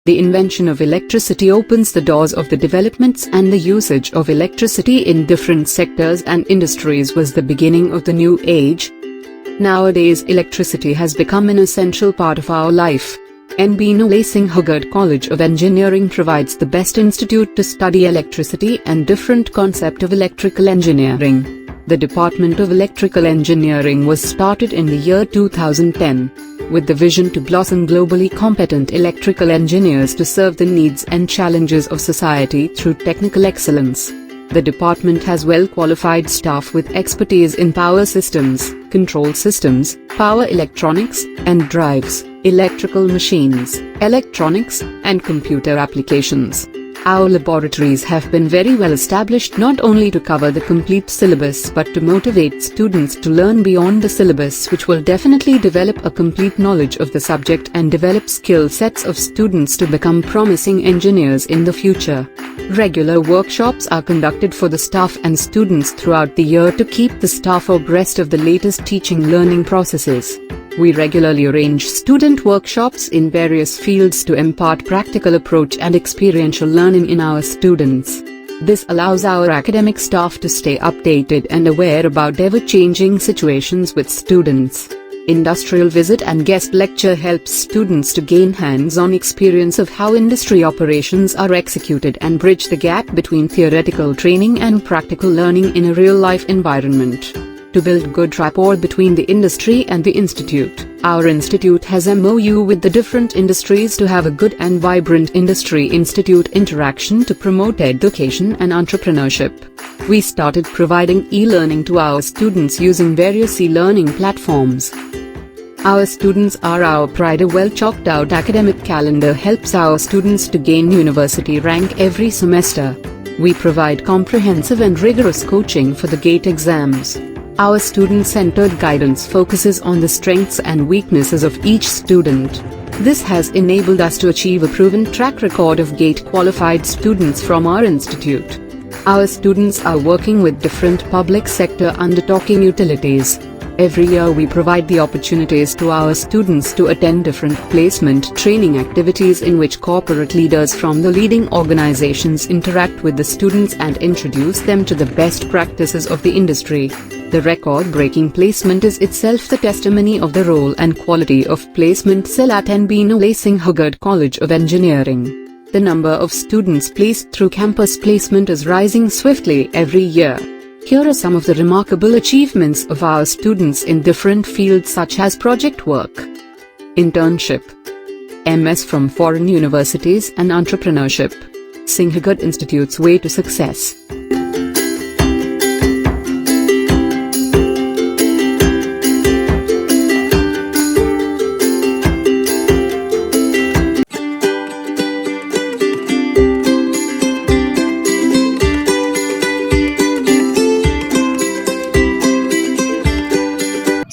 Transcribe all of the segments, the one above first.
The invention of electricity opens the doors of the developments, and the usage of electricity in different sectors and industries was the beginning of the new age. Nowadays, electricity has become an essential part of our life. NB Noole Singhagad College of Engineering provides the best institute to study electricity and different concept of electrical engineering. The Department of Electrical Engineering was started in the year 2010, with the vision to blossom globally competent electrical engineers to serve the needs and challenges of society through technical excellence. The department has well-qualified staff with expertise in power systems, control systems, power electronics, and drives, electrical machines, electronics, and computer applications. Our laboratories have been very well established not only to cover the complete syllabus but to motivate students to learn beyond the syllabus, which will definitely develop a complete knowledge of the subject and develop skill sets of students to become promising engineers in the future. Regular workshops are conducted for the staff and students throughout the year to keep the staff abreast of the latest teaching learning processes. We regularly arrange student workshops in various fields to impart practical approach and experiential learning in our students. This allows our academic staff to stay updated and aware about ever-changing situations with students. Industrial visit and guest lecture helps students to gain hands-on experience of how industry operations are executed and bridge the gap between theoretical training and practical learning in a real-life environment. To build good rapport between the industry and the institute, our institute has MOU with the different industries to have a good and vibrant industry-institute interaction to promote education and entrepreneurship. We started providing e-learning to our students using various e-learning platforms. Our students are our pride. A well-chalked-out academic calendar helps our students to gain university rank every semester. We provide comprehensive and rigorous coaching for the GATE exams. Our student-centered guidance focuses on the strengths and weaknesses of each student. This has enabled us to achieve a proven track record of GATE-qualified students from our institute. Our students are working with different public sector undertaking utilities. Every year we provide the opportunities to our students to attend different placement training activities in which corporate leaders from the leading organizations interact with the students and introduce them to the best practices of the industry. The record-breaking placement is itself the testimony of the role and quality of placement cell at NB Noole Singhagad College of Engineering. The number of students placed through campus placement is rising swiftly every year. Here are some of the remarkable achievements of our students in different fields such as project work, internship, MS from foreign universities and entrepreneurship. Singhagad Institute's way to success.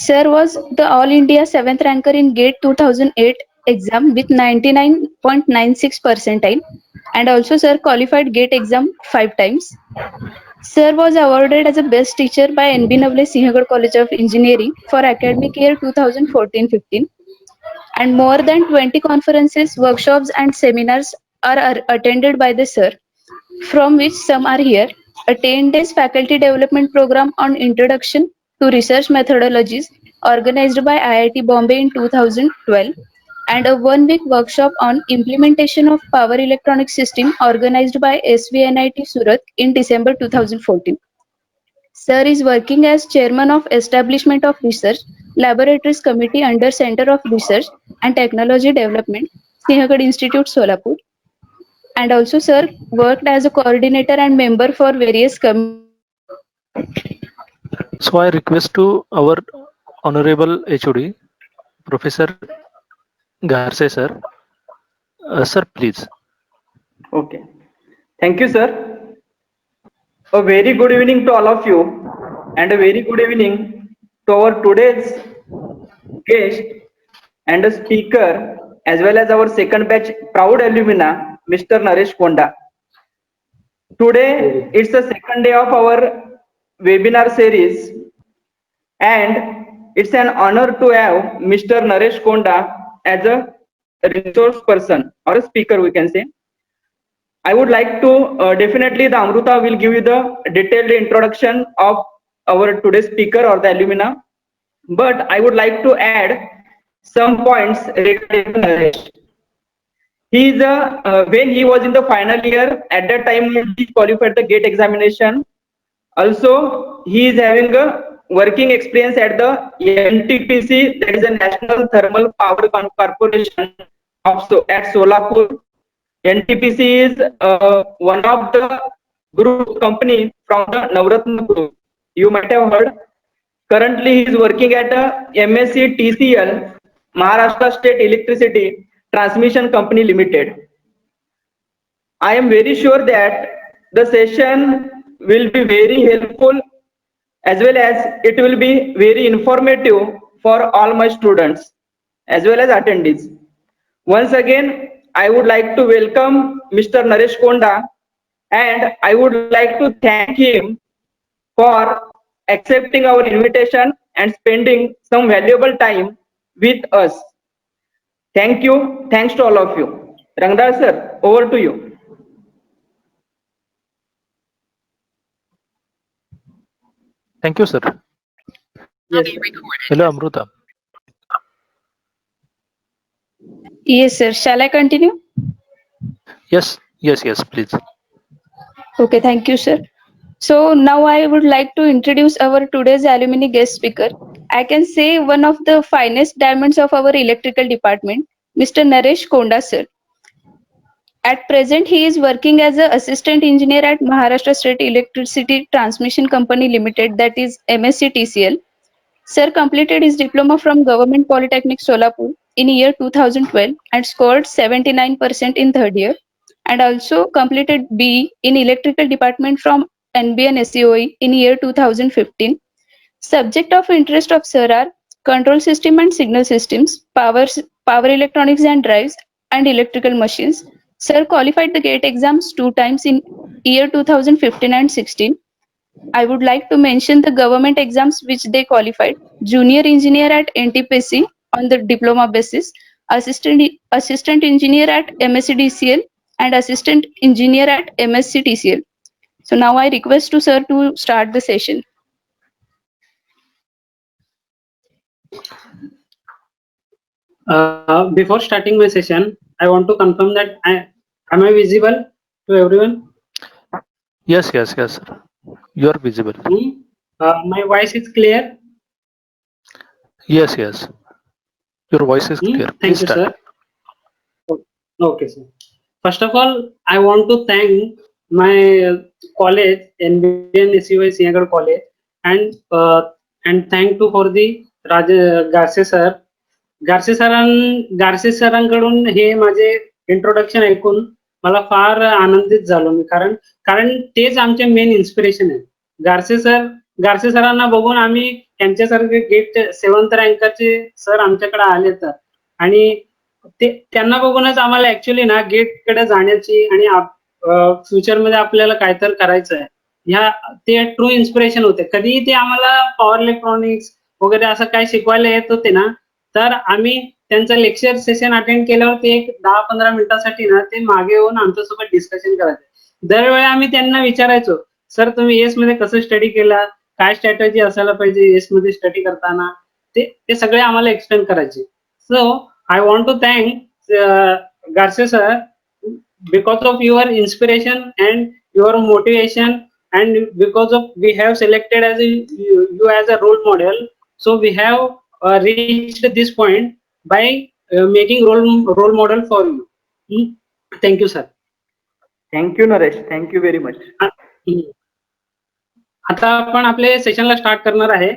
Sir was the All India 7th ranker in GATE 2008 exam with 99.96 percentile, and also sir qualified GATE exam 5 times. Sir was awarded as a best teacher by NB Noole Singhagad College of Engineering for academic year 2014-15, and more than 20 conferences, workshops and seminars are attended by the sir, from which some are here: a 10 days faculty development program on introduction to research methodologies organized by IIT Bombay in 2012, and a 1-week workshop on implementation of power electronic system organized by SVNIT Surat in December 2014. Sir is working as chairman of Establishment of Research Laboratories Committee under Center of Research and Technology Development, Singhagad Institute, Solapur. And also sir worked as a coordinator and member for various committees. So I request to our Honorable HOD, Professor Garse sir. Sir, please. Okay. Thank you, sir. A very good evening to all of you, and a very good evening to our today's guest and a speaker, as well as our second batch proud alumna, Mr. Naresh Konda. Today, it's the second day of our webinar series, and it's an honor to have Mr. Naresh Konda as a resource person or a speaker, we can say. I would like to definitely the Amruta will give you the detailed introduction of our today's speaker or the alumina. But I would like to add some points regarding Naresh. He is when he was in the final year, at that time he qualified the GATE examination. Also, he is having a working experience at the NTPC, that is the National Thermal Power Corporation at Solapur. NTPC is one of the group company from the Navratna group. You might have heard. Currently, he is working at a MSc TCL, Maharashtra State Electricity Transmission Company Limited. I am very sure that the session will be very helpful as well as it will be very informative for all my students as well as attendees. Once again, I would like to welcome Mr. Naresh Konda, and I would like to thank him for accepting our invitation and spending some valuable time with us. Thank you. Thanks to all of you. Rangdar sir, over to you. Thank you, sir. Yes, Hello, Amruta. Yes, sir. Shall I continue? Yes, please. Okay, thank you, sir. So now I would like to introduce our today's alumni guest speaker. I can say one of the finest diamonds of our electrical department, Mr. Naresh Konda, sir. At present, he is working as an assistant engineer at Maharashtra State Electricity Transmission Company Limited, that is MSc TCL. Sir completed his diploma from Government Polytechnic Solapur in year 2012 and scored 79% in third year, and also completed BE in Electrical Department from NBN SEOE in year 2015. Subject of interest of Sir are control system and signal systems, power electronics and drives, and electrical machines. Sir qualified the GATE exams 2 times in year 2015 and 16. I would like to mention the government exams which they qualified: junior engineer at NTPC on the diploma basis, assistant engineer at MSCDCL, and assistant engineer at MSc TCL. So now I request to sir to start the session. Before starting my session, I want to confirm that am I visible to everyone? Yes, sir. You are visible. My voice is clear. Yes. Your voice is clear. Thank Please you, start. sir. Okay, sir. First of all, I want to thank my college, NBN SEOE Sinhagad College, and thank you for the Garse sir. गारसे सरांकडून हे माझे introduction ऐकून मला फार आनंदित झालो मी, कारण तेच आमचे मेन इन्स्पिरेशन आहे. गारसे सरांना बघून आम्ही त्यांच्यासारखे गेट 7th रँकरचे सर आमच्याकडे आले तर, आणि त्यांना बघूनच आम्हाला ऍक्च्युली ना गेट कडे जाण्याची आणि फ्युचर मध्ये आपल्याला काय तर करायचं आहे ते ट्रू इन्स्पिरेशन होते. कधीही ते आम्हाला पॉवर इलेक्ट्रॉनिक्स वगैरे असं काय शिकवायला येत होते ना, तर आम्ही त्यांचं लेक्चर सेशन अटेंड केल्यावर ते एक 10-15 मिनिटासाठी ना ते मागे येऊन आमच्यासोबत डिस्कशन करायचे. दरवेळी आम्ही त्यांना विचारायचो, सर तुम्ही एस मध्ये कसं स्टडी केला, काय स्ट्रॅटेजी असायला पाहिजे एस मध्ये स्टडी करताना, ते सगळे आम्हाला एक्सप्लेन करायचे. So I want to thank Garse sir because of your inspiration and your motivation, and because of we have selected as you as a role model, so we have reached this point by making role model for you. Thank you, sir. Thank you, Naresh. Thank you very much. आता आपण आपले सेशनला start करणार आहे.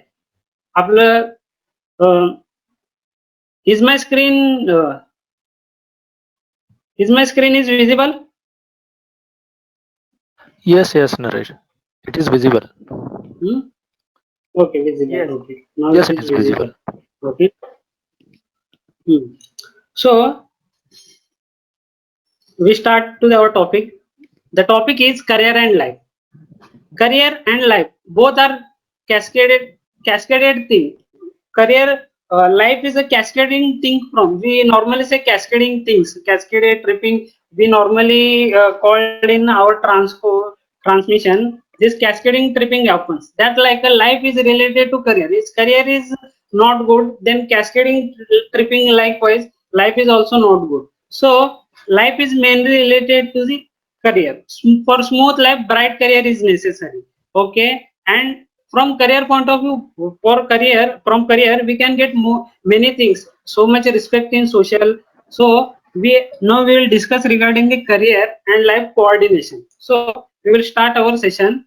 आपलं is my screen is visible? Yes, Naresh. It is visible. Okay, visible. Yes. Okay. Now Yes, it is visible. Okay. So we start to our topic. The topic is career and life. Career and life both are cascaded thing. Career life is a cascading thing from. We normally say cascading things, cascade tripping. We normally called in our transmission. This cascading tripping happens. That like a life is related to career. If career is not good, then cascading tripping likewise, life is also not good. So life is mainly related to the career. For smooth life, bright career is necessary. Okay, and from career point of view, from career we can get many things, so much respect in social. So we will discuss regarding the career and life coordination. So we will start our session.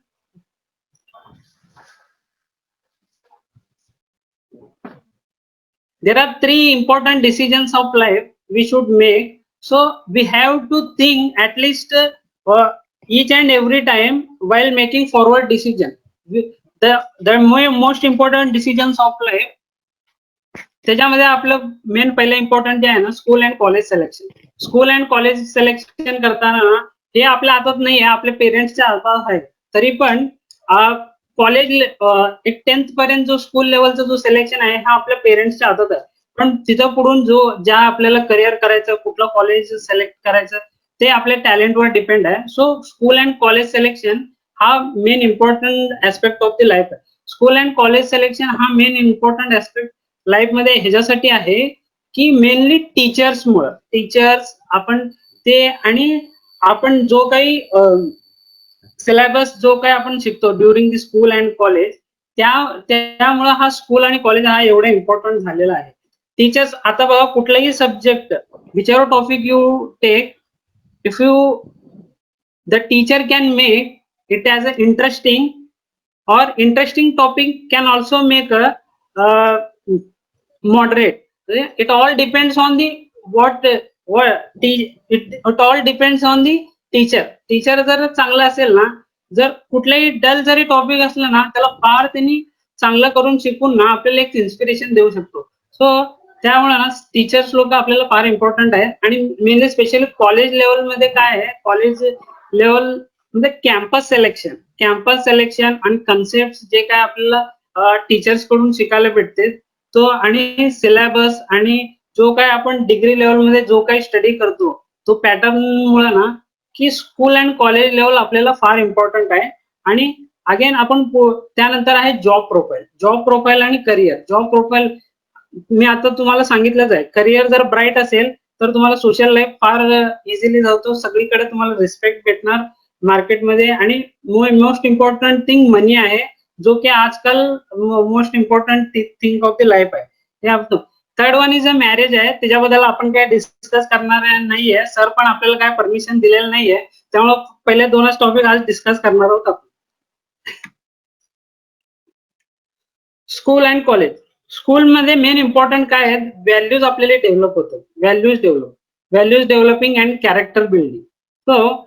There are three important decisions of life we should make. So we have to think at least each and every time while making forward decision. The most important decisions of life, त्याच्यामध्ये आपलं main पहिलं important जे आहे ना, school and college selection. School and college selection करताना हे आपल्या हातात नाही आहे, आपल्या पेरेंट्सच्या हातात आहे. तरी पण कॉलेज एक 10th पर्यंत जो स्कूल लेवलचा जो सिलेक्शन आहे हा आपल्या पेरेंट्सच्या हातात आहे. पण तिथं पुढून ज्या आपल्याला करिअर करायचं, कुठलं कॉलेज सिलेक्ट करायचं, ते आपल्या टॅलेंटवर डिपेंड आहे. So school and college selection हा main important aspect of the life आहे. स्कूल अँड कॉलेज सिलेक्शन हा मेन इम्पॉर्टंट ऍस्पेक्ट लाईफ मध्ये ह्याच्यासाठी आहे की मेनली टीचर्स आपण ते, आणि आपण जो काही सिलेबस जो काही आपण शिकतो during the school and college, त्यामुळे हा स्कूल आणि कॉलेज हा एवढा इम्पॉर्टंट झालेला आहे. टीचर्स आता बघा, कुठलाही subject whichever topic you take, if the teacher can make it as a interesting, or interesting topic can also make a moderate. It all depends on the it all depends on the teacher. जर चांगला असेल ना, जर कुठलाही dull जरी topic असला ना, त्याला फार त्यांनी चांगलं करून शिकून ना आपल्याला एक इन्स्पिरेशन देऊ शकतो. सो त्यामुळे ना टीचर्स लोक आपल्याला फार इम्पॉर्टंट आहे. आणि मेनली स्पेशली कॉलेज लेवल मध्ये काय आहे, कॉलेज लेवल म्हणजे कॅम्पस सिलेक्शन आणि कन्सेप्ट जे काय आपल्याला टीचर्स कडून शिकायला भेटते तो, आणि सिलेबस आणि जो काय आपण डिग्री लेवल मध्ये जो काही स्टडी करतो तो पॅटर्न मुळे ना, की स्कूल अँड कॉलेज लेवल आपल्याला फार इम्पॉर्टंट आहे. आणि अगेन आपण त्यानंतर आहे जॉब प्रोफाईल आणि करिअर. जॉब प्रोफाईल मी आता तुम्हाला सांगितलंच आहे. करिअर जर ब्राईट असेल तर तुम्हाला सोशल लाईफ फार इझिली जातो, सगळीकडे तुम्हाला रिस्पेक्ट भेटणार मार्केटमध्ये. आणि मोस्ट इम्पॉर्टंट थिंग मनी आहे, जो की आजकाल most important thing of the life आहे. Third one is a marriage आहे, त्याच्याबद्दल आपण काय डिस्कस करणार नाहीये. सर पण आपल्याला काय परमिशन दिलेलं नाहीये, त्यामुळे पहिले दोनच टॉपिक आज डिस्कस करणार आहोत आपण. School and college. स्कूलमध्ये मेन इम्पॉर्टंट काय आहे, व्हॅल्यूज आपल्याला डेव्हलप होतात. Values developing and character building. So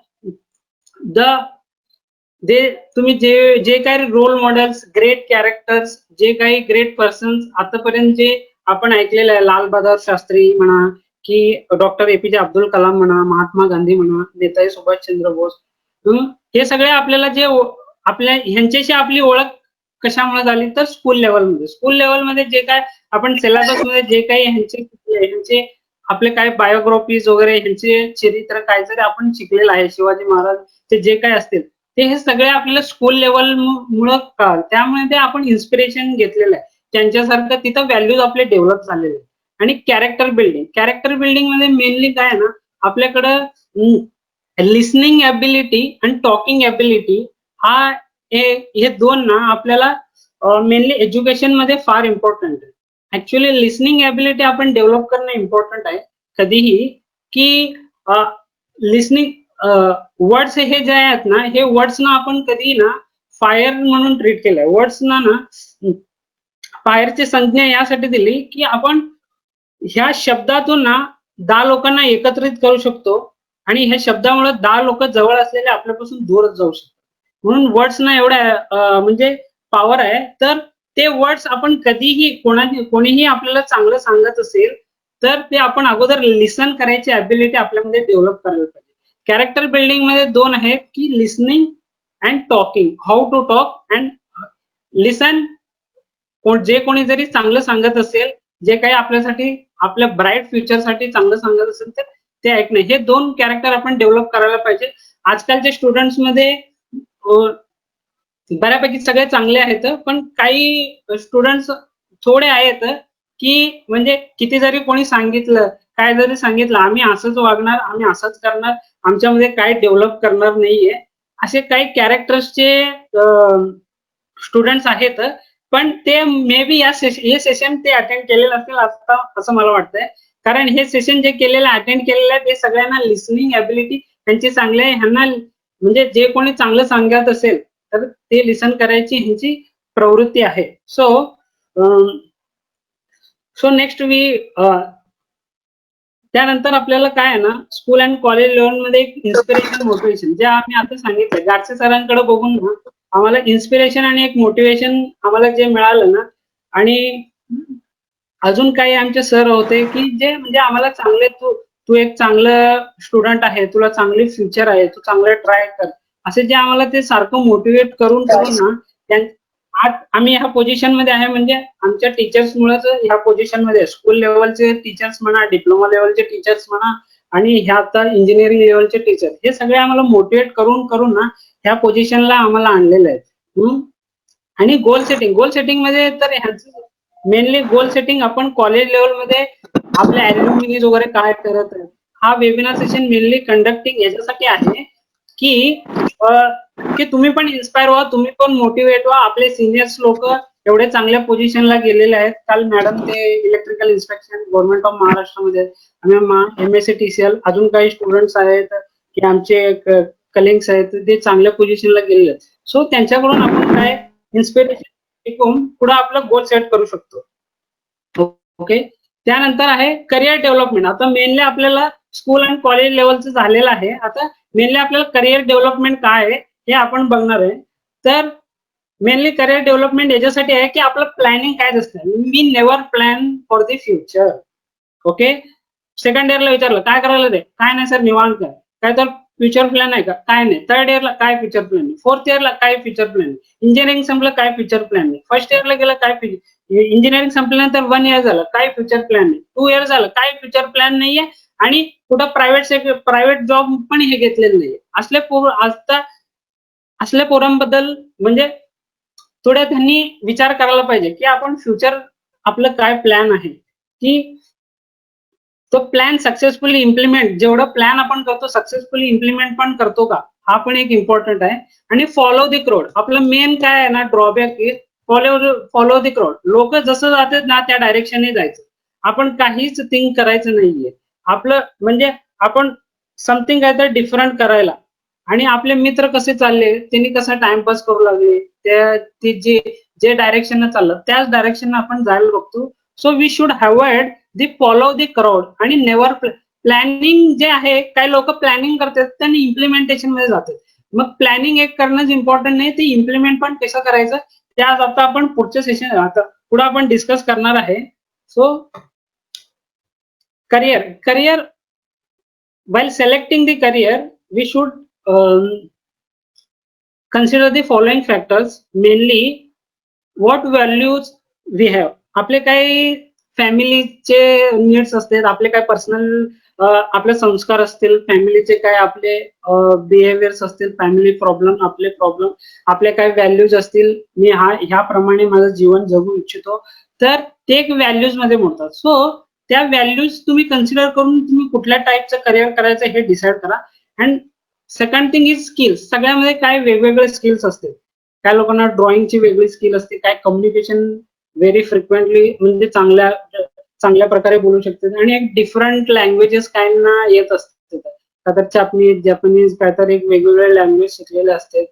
तुम्ही जे काही रोल मॉडेल्स, ग्रेट कॅरेक्टर्स, जे काही ग्रेट पर्सन्स आतापर्यंत जे आपण ऐकलेलं आहे, लाल बहादूर शास्त्री म्हणा, की डॉक्टर APJ अब्दुल कलाम म्हणा, महात्मा गांधी म्हणा, नेताजी सुभाषचंद्र बोस, हे सगळे आपल्याला जे आपल्या ह्यांच्याशी आपली ओळख कशामुळे झाली, तर स्कूल लेवलमध्ये जे काय आपण सिलेबस मध्ये जे काही ह्यांचे आपले काय बायोग्राफीज वगैरे, ह्यांचे चरित्र काय जरी आपण शिकलेलं आहे, शिवाजी महाराज ते जे काय असतील ते हे सगळे आपल्याला स्कूल लेवल मुळे कळाल. त्यामुळे ते आपण इन्स्पिरेशन घेतलेलं आहे त्यांच्यासारखं. तिथं व्हॅल्यूज आपले डेव्हलप झालेले. आणि कॅरेक्टर बिल्डिंग मध्ये मेनली काय आहे ना, आपल्याकडं लिसनिंग ॲबिलिटी आणि टॉकिंग ॲबिलिटी हा हे दोन ना आपल्याला मेनली एज्युकेशन मध्ये फार इम्पॉर्टंट आहे. ऍक्च्युअली लिसनिंग ॲबिलिटी आपण डेव्हलप करणं इम्पॉर्टंट आहे कधीही, की लिसनिंग वर्ड्स हे जे आहेत ना, हे वर्ड्स ना आपण कधी ना फायर म्हणून ट्रीट केलंय. वर्ड्स ना फायरची संज्ञा यासाठी दिली की आपण ह्या शब्दातून ना 10 लोकांना एकत्रित करू शकतो, आणि ह्या शब्दामुळे 10 लोक जवळ असलेले आपल्यापासून दूरच जाऊ शकतात. म्हणून वर्ड्स ना एवढ्या म्हणजे पॉवर आहे. तर ते वर्ड्स आपण कधीही कोणीही आपल्याला चांगलं सांगत असेल तर ते आपण अगोदर लिसन करायची ॲबिलिटी आपल्यामध्ये डेव्हलप करायला पाहिजे. कॅरेक्टर बिल्डिंग मध्ये दोन आहेत, की listening and talking. How to talk and listen. जे कोणी जरी चांगलं सांगत असेल जे काही आपल्यासाठी आपल्या ब्राईट फ्युचरसाठी चांगलं सांगत असेल तर ते ऐकणं, हे 2 कॅरेक्टर आपण डेव्हलप करायला पाहिजे. आजकालच्या स्टुडंट्स मध्ये बऱ्यापैकी सगळे चांगले आहेत, पण काही स्टुडंट्स थोडे आहेत की म्हणजे किती जरी कोणी सांगितलं, काय जरी सांगितलं, आम्ही असंच वागणार, आम्ही असंच करणार, आमच्यामध्ये काय डेव्हलप करणार नाहीये, असे काही कॅरेक्टर्सचे स्टुडंट्स आहेत. पण ते मे बी हे सेशन ते अटेंड केलेलं असेल असं मला वाटतंय. कारण हे सेशन जे केलेलं अटेंड केलेलं आहे ते सगळ्यांना लिसनिंग ॲबिलिटी त्यांची चांगली आहे. ह्यांना म्हणजे जे कोणी चांगलं सांगत असेल तर ते लिसन करायची ह्यांची प्रवृत्ती आहे. सो नेक्स्ट त्यानंतर आपल्याला काय आहे ना, स्कूल अँड कॉलेज लेव्हलमध्ये एक इन्स्पिरेशन मोटिवेशन, जे आम्ही आता सांगितलं गाडसे सरांकडे बघून ना आम्हाला इन्स्पिरेशन आणि एक मोटिवेशन आम्हाला जे मिळालं ना, आणि अजून काही आमचे सर होते की जे म्हणजे आम्हाला चांगले तू एक चांगलं स्टुडंट आहे, तुला चांगली फ्युचर आहे, तू चांगलं ट्राय कर, असे जे आम्हाला ते सारखं मोटिवेट करून ना आज आम्ही ह्या पोझिशन मध्ये आहे. म्हणजे आमच्या टीचर्समुळेच ह्या पोझिशन मध्ये, स्कूल लेवलचे टीचर्स म्हणा, डिप्लोमा लेवलचे टीचर्स म्हणा, आणि ह्या आता इंजिनिअरिंग लेवलचे टीचर, हे सगळे आम्हाला मोटिवेट करून ना ह्या पोझिशनला आम्हाला आणलेलं आहे. आणि गोल सेटिंग मध्ये तर ह्यांचं मेनली गोल सेटिंग आपण कॉलेज लेवलमध्ये आपल्या ॲल्युमिनीज वगैरे काय करत आहे, हा वेबिनार सेशन मेनली कंडक्टिंग याच्यासाठी आहे की तुम्ही पण इन्स्पायर व्हा, तुम्ही पण मोटिवेट व्हा. आपले सिनियर्स लोक एवढे चांगल्या पोझिशनला गेलेले आहेत. काल मॅडम ते इलेक्ट्रिकल इन्स्पेक्शन गव्हर्नमेंट ऑफ महाराष्ट्रामध्ये, आणि MSc अजून काही स्टुडंट्स आहेत की आमचे कलिग्स आहेत, ते चांगल्या पोझिशनला गेलेले आहेत. सो त्यांच्याकडून आपण काय इन्स्पिरेशन शिकून पुढे आपलं गोल सेट करू शकतो. ओके, त्यानंतर आहे करिअर डेव्हलपमेंट. आता मेनली आपल्याला स्कूल अँड कॉलेज लेवलचं झालेलं आहे. आता मेनली आपल्याला करिअर डेव्हलपमेंट काय आहे हे आपण बघणार आहे. तर मेनली करिअर डेव्हलपमेंट याच्यासाठी आहे की आपलं प्लॅनिंग काय असतं. मी never plan for the future. Okay, second इयरला विचारलं काय करायला ते, काय नाही सर निवांत काय, काय तर फ्युचर प्लॅन आहे का, काय नाही. थर्ड इयरला काय फ्युचर प्लॅन आहे, फोर्थ इयरला काय फ्युचर प्लॅन आहे, इंजिनिअरिंग संपलं काय फ्युचर प्लॅन आहे, फर्स्ट इयरला गेलं काय इंजिनिअरिंग संपल्यानंतर 1 इयर झालं काय फ्युचर प्लॅन आहे, 2 इयर झालं काय फ्युचर प्लॅन नाहीये, आणि कुठं प्रायव्हेट जॉब पण हे घेतलेलं नाहीये. असल्या पोरांबद्दल म्हणजे थोड्या त्यांनी विचार करायला पाहिजे की आपण फ्युचर आपलं काय प्लॅन आहे, की तो प्लॅन सक्सेसफुली इम्प्लिमेंट, जेवढं प्लॅन आपण करतो सक्सेसफुली इम्प्लिमेंट पण करतो का, हा पण एक इम्पॉर्टंट आहे. आणि फॉलो द क्राऊड, आपलं मेन काय आहे ना ड्रॉबॅक की फॉलो द क्राऊड. लोक जसं जातात ना त्या डायरेक्शनने जायचं, आपण काहीच थिंक करायचं नाहीये. आपलं म्हणजे आपण समथिंग काय तर डिफरंट करायला, आणि आपले मित्र कसे चालले, त्यांनी कसा टाइमपास करू लागले, ते जे डायरेक्शन चाललं त्याच डायरेक्शन आपण जायला बघतो. So we should avoid the follow the crowd आणि नेव्हर प्लॅनिंग जे आहे. काही लोक प्लॅनिंग करतात त्यांनी इम्प्लिमेंटेशन मध्ये जातात. मग प्लॅनिंग एक करणंच इम्पॉर्टंट नाही, ते इम्प्लिमेंट पण कसं करायचं ते आज आता आपण पुढच्या सेशन आता पुढे आपण डिस्कस करणार आहे. So career while selecting the career we should consider the following factors, mainly what values we have. आपले काही फॅमिलीचे नीड्स असतात, आपले काय पर्सनल आपले संस्कार असतील, फॅमिलीचे काय आपले बिहेवियर्स असतील, फॅमिली प्रॉब्लेम, आपले काय व्हॅल्यूज असतील, मी ह्याप्रमाणे माझं जीवन जगू इच्छितो, तर ते एक व्हॅल्यूज मध्ये मोडतात. सो त्या व्हॅल्यूज तुम्ही कन्सिडर करून तुम्ही कुठल्या टाईपचं करिअर करायचं हे डिसाईड करा. And second thing is skills. सगळ्यामध्ये काय वेगवेगळे स्किल्स असते. काय लोकांना ड्रॉइंगची वेगळी स्किल असते, काय कम्युनिकेशन व्हेरी फ्रिक्वेंटली म्हणजे चांगल्या प्रकारे बोलू शकते, आणि एक डिफरंट लँग्वेजेस काहींना येत असते, काय तर जपानीज काय तर एक वेगवेगळे लँग्वेज शिकलेले असते,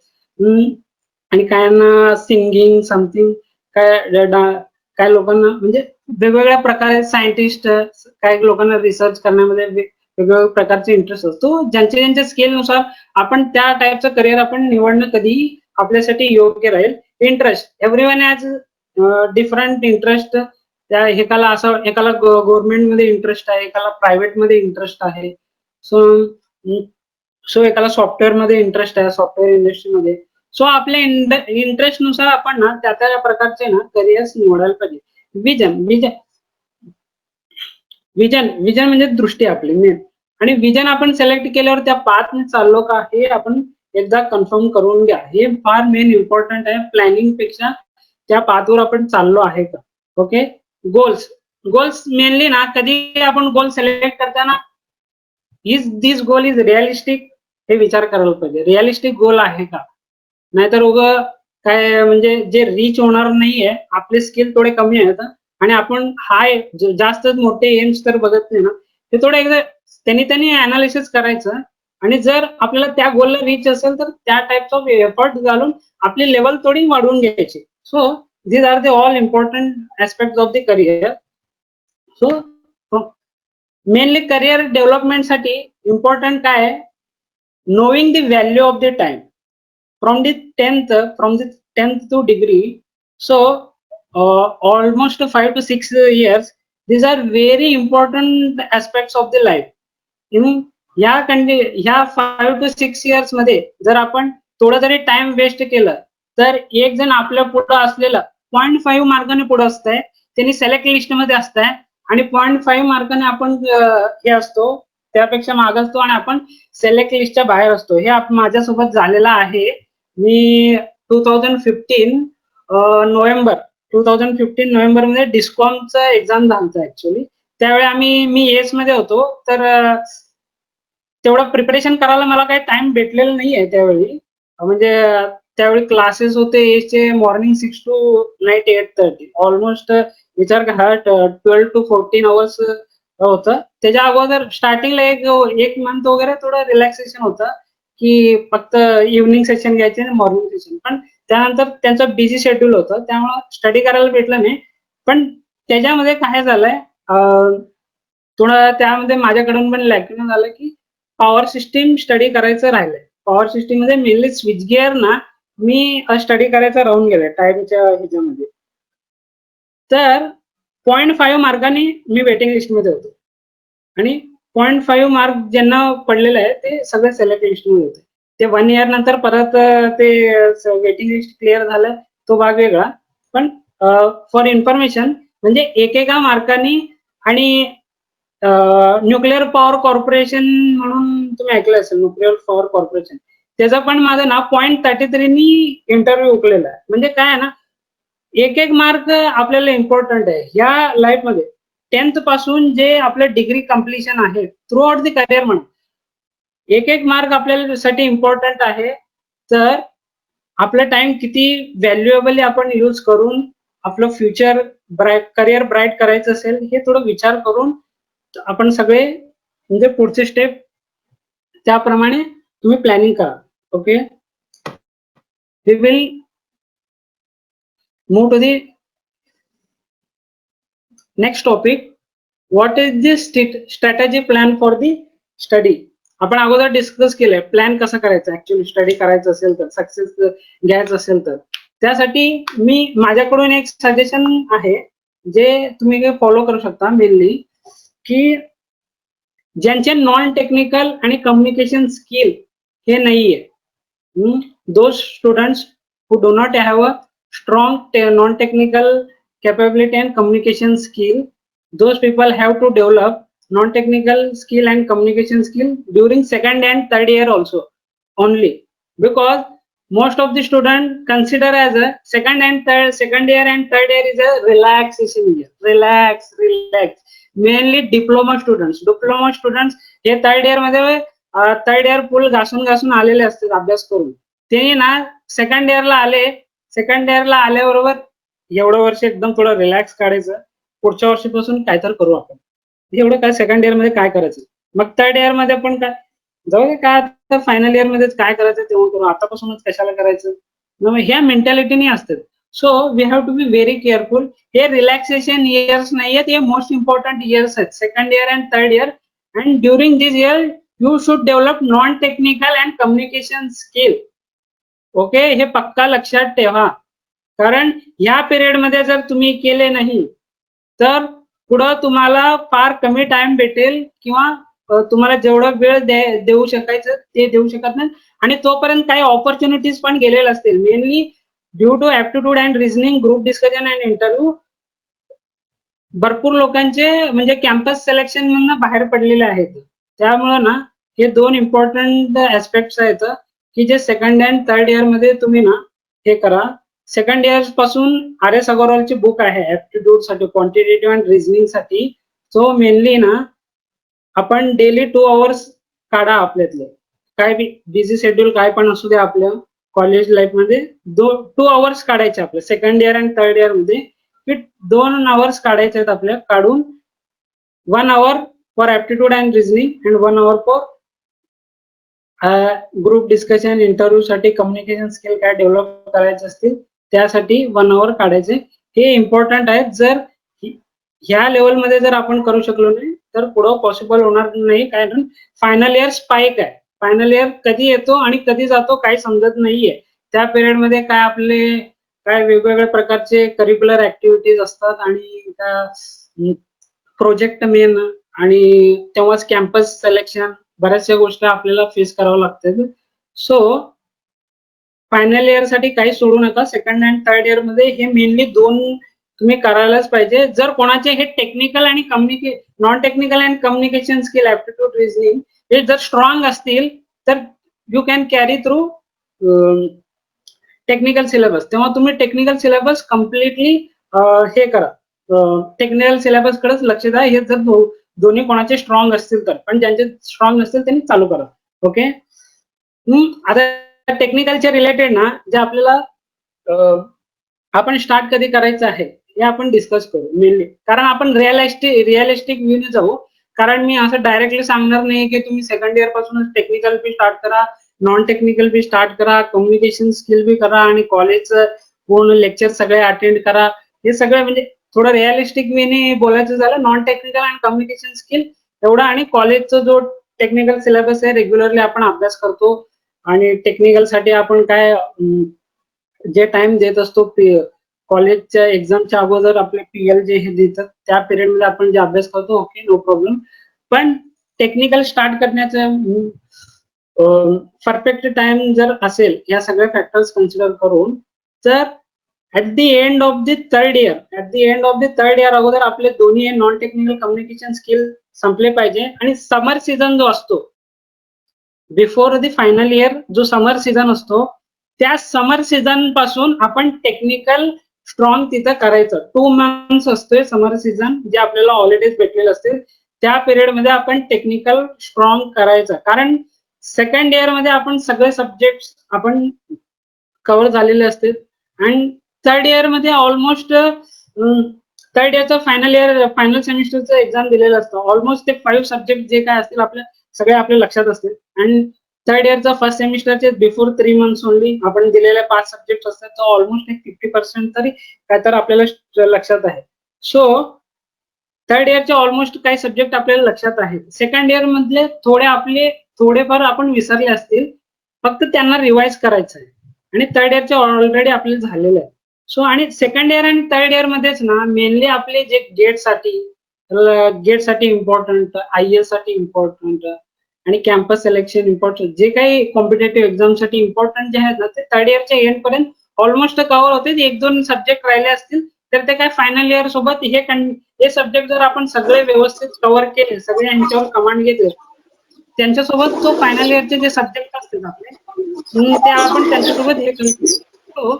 आणि काहींना सिंगिंग समथिंग, काय लोकांना म्हणजे वेगवेगळ्या प्रकारे सायंटिस्ट, काही लोकांना रिसर्च करण्यामध्ये वेगवेगळ्या प्रकारचे इंटरेस्ट असतो. ज्यांच्या स्किलनुसार आपण त्या टाईपचं करिअर आपण निवडणं कधीही आपल्यासाठी योग्य राहील. Interest, everyone has different interest. त्या एकाला गव्हर्नमेंटमध्ये इंटरेस्ट आहे, एकाला प्रायव्हेट मध्ये इंटरेस्ट आहे, सो एकाला सॉफ्टवेअर मध्ये इंटरेस्ट आहे, सॉफ्टवेअर इंडस्ट्रीमध्ये. सो आपल्या इंटरेस्ट नुसार आपण ना त्या प्रकारचे ना करिअर्स निवडायला पाहिजे. विजन विजन म्हणजे दृष्टी आपली मेन. आणि विजन आपण सिलेक्ट केल्यावर त्या पाथने चाललो का हे आपण एकदा कन्फर्म करून घ्या. हे फार मेन इम्पॉर्टंट आहे प्लॅनिंग पेक्षा, त्या पाथवर आपण चाललो आहे का. ओके. गोल्स मेनली ना, कधी आपण गोल सिलेक्ट करताना is this goal is realistic हे विचार करायला पाहिजे. रिअलिस्टिक गोल आहे का, नाहीतर उगं काय म्हणजे जे रीच होणार नाहीये, आपले स्किल थोडे कमी आहेत आणि आपण जास्त मोठे एम्स तर बघत नाही ना, ते थोडं एकदा त्यांनी अनालिसिस करायचं. आणि जर आपल्याला त्या गोलला रीच असेल तर त्या टाइप्स ऑफ एफर्ट घालून आपली लेवल थोडी वाढवून घ्यायची. So these are the all important aspects of the career. So mainly career development साठी important काय आहे, knowing the value of the time from the 10th to degree. So almost 5 to 6 years, these are very important aspects of the life. ह्या 5 to 6 years मध्ये जर आपण थोडा जरी time waste केलं तर एक जण आपल्या पुढे असलेला 0.5 मार्काने पुढे असतंय, त्यांनी सिलेक्ट लिस्ट मध्ये असतंय आणि 0.5 मार्काने आपण हे असतो त्यापेक्षा माग असतो आणि आपण सिलेक्ट लिस्टच्या बाहेर असतो. हे माझ्यासोबत झालेलं आहे. मी 2015 नोव्हेंबर मध्ये डिस्कॉमचं एक्झाम झालं ऍक्च्युअली. त्यावेळी मी एस मध्ये होतो, तर तेवढं प्रिपरेशन करायला मला काही टाइम भेटलेला नाहीये त्यावेळी. म्हणजे त्यावेळी क्लासेस होते एसचे मॉर्निंग 6 to नाईट 8:30, ऑलमोस्ट विचार करा 12 to 14 hours होतं. त्याच्या अगोदर स्टार्टिंगला एक मंथ वगैरे थोडं रिलॅक्सेशन होतं की फक्त इव्हनिंग सेशन घ्यायचे आणि मॉर्निंग सेशन. पण त्यानंतर त्यांचं बिझी शेड्यूल होतं, त्यामुळे स्टडी करायला भेटलं नाही. पण त्याच्यामध्ये काय झालंय, थोडं त्यामध्ये माझ्याकडून पण लॅकिंग झालं की पॉवर सिस्टीम स्टडी करायचं राहिलंय. पॉवर सिस्टीम मध्ये मेनली स्विच गिअर ना मी स्टडी करायचं राहून गेलंय टाइमच्या ह्याच्यामध्ये. तर 0.5 मार्काने मी वेटिंग लिस्ट मध्ये होतो आणि 0.5 मार्क ज्यांना पडलेले आहे ते सगळे सिलेक्ट लिस्ट मध्ये होते. ते 1 year नंतर परत ते वेटिंग लिस्ट क्लिअर झालं, तो भाग वेगळा. पण फॉर इन्फॉर्मेशन म्हणजे एकेका मार्काने. आणि न्यूक्लिअर पॉवर कॉर्पोरेशन म्हणून तुम्ही ऐकलं असेल, न्यूक्लिअर पॉवर कॉर्पोरेशन, त्याचं पण माझं ना 0.33 इंटरव्ह्यू उकलेला आहे. म्हणजे काय आहे ना, एक मार्क आपल्याला इम्पॉर्टंट आहे ह्या लाईफ मध्ये. 10th पासून जे आपलं डिग्री कम्प्लिशन आहे थ्रू आउट द करिअर म्हणून एक मार्क आपल्यासाठी इम्पॉर्टंट आहे. तर आपलं टाइम किती व्हॅल्युएबली आपण यूज करून आपलं फ्युचर करिअर ब्राईट करायचं असेल हे थोडं विचार करून आपण सगळे म्हणजे पुढचे स्टेप त्याप्रमाणे तुम्ही प्लॅनिंग करा. Okay. We will move to the next topic. What is the strategy plan for the study. आपण अगोदर डिस्कस केलंय प्लॅन कसं करायचं ऍक्च्युअली स्टडी करायचं असेल तर, सक्सेस घ्यायचं असेल तर. त्यासाठी मी माझ्याकडून एक सजेशन आहे जे तुम्ही फॉलो करू शकता. मेनली की ज्यांचे नॉन टेक्निकल आणि कम्युनिकेशन स्किल हे नाहीये, those students who do not have a strong non technical capability and communication skill, those people have to develop non-technical skill and communication skill during second and third year also only, because most of the student consider as a second year and third year is a relaxation year. Relax. Mainly diploma students हे third year मध्ये third year फुल घासून आलेले असतात अभ्यास करून. ते ना second इयरला आल्याबरोबर एवढं वर्ष एकदम थोडं रिलॅक्स काढायचं, पुढच्या वर्षीपासून काय तर करू आपण. एवढं काय सेकंड इयर मध्ये काय करायचं, मग थर्ड इयर मध्ये पण काय जाऊ दे, काय आता फायनल इयर मध्येच काय करायचं तेव्हा करू, आतापासूनच कशाला करायचं, मग ह्या मेंटॅलिटीने असतात. So we have to be very careful. हे रिलॅक्सेशन इयर्स नाही आहेत, हे मोस्ट इम्पॉर्टंट इयर्स आहेत, second year and third year. And during this year you should develop non technical and communication skill. Okay, हे पक्का लक्षात ठेवा. कारण या पिरियड मध्ये जर तुम्ही केले नाही तर पुढं तुम्हाला फार कमी टाइम भेटेल किंवा तुम्हाला जेवढा वेळ देऊ शकायचं ते देऊ शकत नाही. आणि तोपर्यंत काही ऑपॉर्च्युनिटीज पण गेलेले असतील. Mainly due to aptitude and reasoning, group discussion and interview, भरपूर लोकांचे म्हणजे कॅम्पस सिलेक्शन मधनं बाहेर पडलेले आहेत. त्यामुळं ना हे दोन इम्पॉर्टंट ऍस्पेक्ट्स आहेत की जे सेकंड अँड थर्ड इयर मध्ये तुम्ही ना हे करा. सेकंड इयर पासून RS अगरवालची बुक आहे ऍप्टिट्यूड साठी, क्वांटिटेटिव्ह अँड रिझनिंग साठी. सो मेनली ना आपण डेली 2 आवर्स काढा आपल्यातले. काय बिझी शेड्यूल काय पण असू दे आपल्या कॉलेज लाईफ मध्ये 2 आवर्स काढायचे आपल्या सेकंड इयर आणि थर्ड इयर मध्ये, की 2 आवर्स काढायचे आहेत आपल्या. काढून 1 hour for aptitude and reasoning and 1 hour for group discussion, interview साठी कम्युनिकेशन स्किल काय डेव्हलप करायचे असतील त्यासाठी 1 आवर काढायचे. हे इम्पॉर्टंट आहे. जर ह्या लेवल मध्ये जर आपण करू शकलो नाही तर पुढं पॉसिबल होणार नाही. कारण फायनल इयर स्पाइक आहे. फायनल इयर कधी येतो आणि कधी जातो काही समजत नाहीये. त्या पिरियड मध्ये काय आपले काय वेगवेगळ्या प्रकारचे करिक्युलर ऍक्टिव्हिटीज असतात आणि त्या प्रोजेक्ट मेन आणि तेव्हाच कॅम्पस सिलेक्शन बऱ्याचशा गोष्टी आपल्याला फेस कराव्या लागतात. सो फायनल इयर साठी काही सोडू नका. सेकंड अँड थर्ड इयर मध्ये हे मेनली दोन तुम्ही करायलाच पाहिजे. जर कोणाचे हे टेक्निकल आणि non technical and communication skill, aptitude, reasoning हे जर स्ट्रॉंग असतील तर you can carry through technical syllabus. तेव्हा तुम्ही टेक्निकल सिलेबस कम्प्लिटली हे करा. टेक्निकल सिलेबस कडेच लक्ष द्या. हे जर दोन्ही कोणाचे स्ट्रॉंग असतील तर. पण ज्यांचे स्ट्रॉंग नसतील त्यांनी चालू करा. ओके. आता टेक्निकलच्या रिलेटेड ना जे आपल्याला आपण स्टार्ट कधी करायचं आहे हे आपण डिस्कस करू मेनली. कारण आपण रिअलिस्टिक व्ह्यूने जाऊ. कारण मी असं डायरेक्टली सांगणार नाही की तुम्ही सेकंड इयर पासूनच टेक्निकल बी स्टार्ट करा, नॉन टेक्निकल बी स्टार्ट करा, कम्युनिकेशन स्किल बी करा आणि कॉलेजचं पूर्ण लेक्चर सगळे अटेंड करा. हे सगळं म्हणजे थोडं रिअलिस्टिक वेने बोलायचं झालं, नॉन टेक्निकल आणि कम्युनिकेशन स्किल एवढा आणि कॉलेजचा जो टेक्निकल सिलेबस आहे रेग्युलरली आपण अभ्यास करतो आणि टेक्निकल साठी आपण काय जे टाइम देत असतो कॉलेजच्या एक्झामच्या अगोदर आपले PL जे हे देतात त्या पिरियड मध्ये आपण जे अभ्यास करतो, ओके नो प्रॉब्लेम. पण टेक्निकल स्टार्ट करण्याचं परफेक्ट टाइम जर असेल या सगळ्या फॅक्टर्स कन्सिडर करून, तर at the end of the third year अगोदर आपले दोन्ही नॉन टेक्निकल कम्युनिकेशन स्किल संपले पाहिजे. आणि समर सीझन जो असतो बिफोर द फायनल इयर, जो समर सीझन असतो त्या समर सीझन पासून आपण टेक्निकल स्ट्रॉंग तिथं करायचं. 2 मंथ्स असतोय समर सीझन जे आपल्याला हॉलिडेज भेटलेले असतील. त्या पिरियड मध्ये आपण टेक्निकल स्ट्रॉंग करायचं. कारण सेकंड इयर मध्ये आपण सगळे सब्जेक्ट आपण कव्हर झालेले असतील आणि थर्ड इयर मध्ये ऑलमोस्ट थर्ड इयरचं फायनल सेमिस्टरचं एक्झाम दिलेलं असतं. ऑलमोस्ट ते 5 सब्जेक्ट जे काय असतील आपल्या सगळे आपल्या लक्षात असतील. आणि थर्ड इयरचा फर्स्ट सेमिस्टरचे बिफोर 3 मंथ्स ओनली आपण दिलेले 5 सब्जेक्ट असतात. तर ऑलमोस्ट 50% तरी काय तर आपल्याला लक्षात आहे. सो थर्ड इयरचे ऑलमोस्ट काही सब्जेक्ट आपल्याला लक्षात आहेत. सेकंड इयर मधले थोडेफार आपण विसरले असतील, फक्त त्यांना रिवाइज करायचं आहे. आणि थर्ड इयरचे ऑलरेडी आपले झालेले आहे. सो आणि सेकंड इयर आणि थर्ड इयर मध्येच ना मेनली आपले जे गेट साठी इम्पॉर्टंट, IAS साठी इम्पॉर्टंट आणि कॅम्पस सिलेक्शन इम्पॉर्टंट, जे काही कॉम्पिटेटिव्ह एक्झाम साठी इम्पॉर्टंट जे आहेत ना ते थर्ड इयरच्या एंड पर्यंत ऑलमोस्ट कव्हर होते. 1-2 सब्जेक्ट राहिले असतील तर ते काय फायनल इयर सोबत हे सब्जेक्ट जर आपण सगळे व्यवस्थित कव्हर केले, सगळे यांच्यावर कमांड घेतले, त्यांच्यासोबत जो फायनल इयरचे जे सब्जेक्ट असतील आपले ते आपण त्यांच्यासोबत हे करू.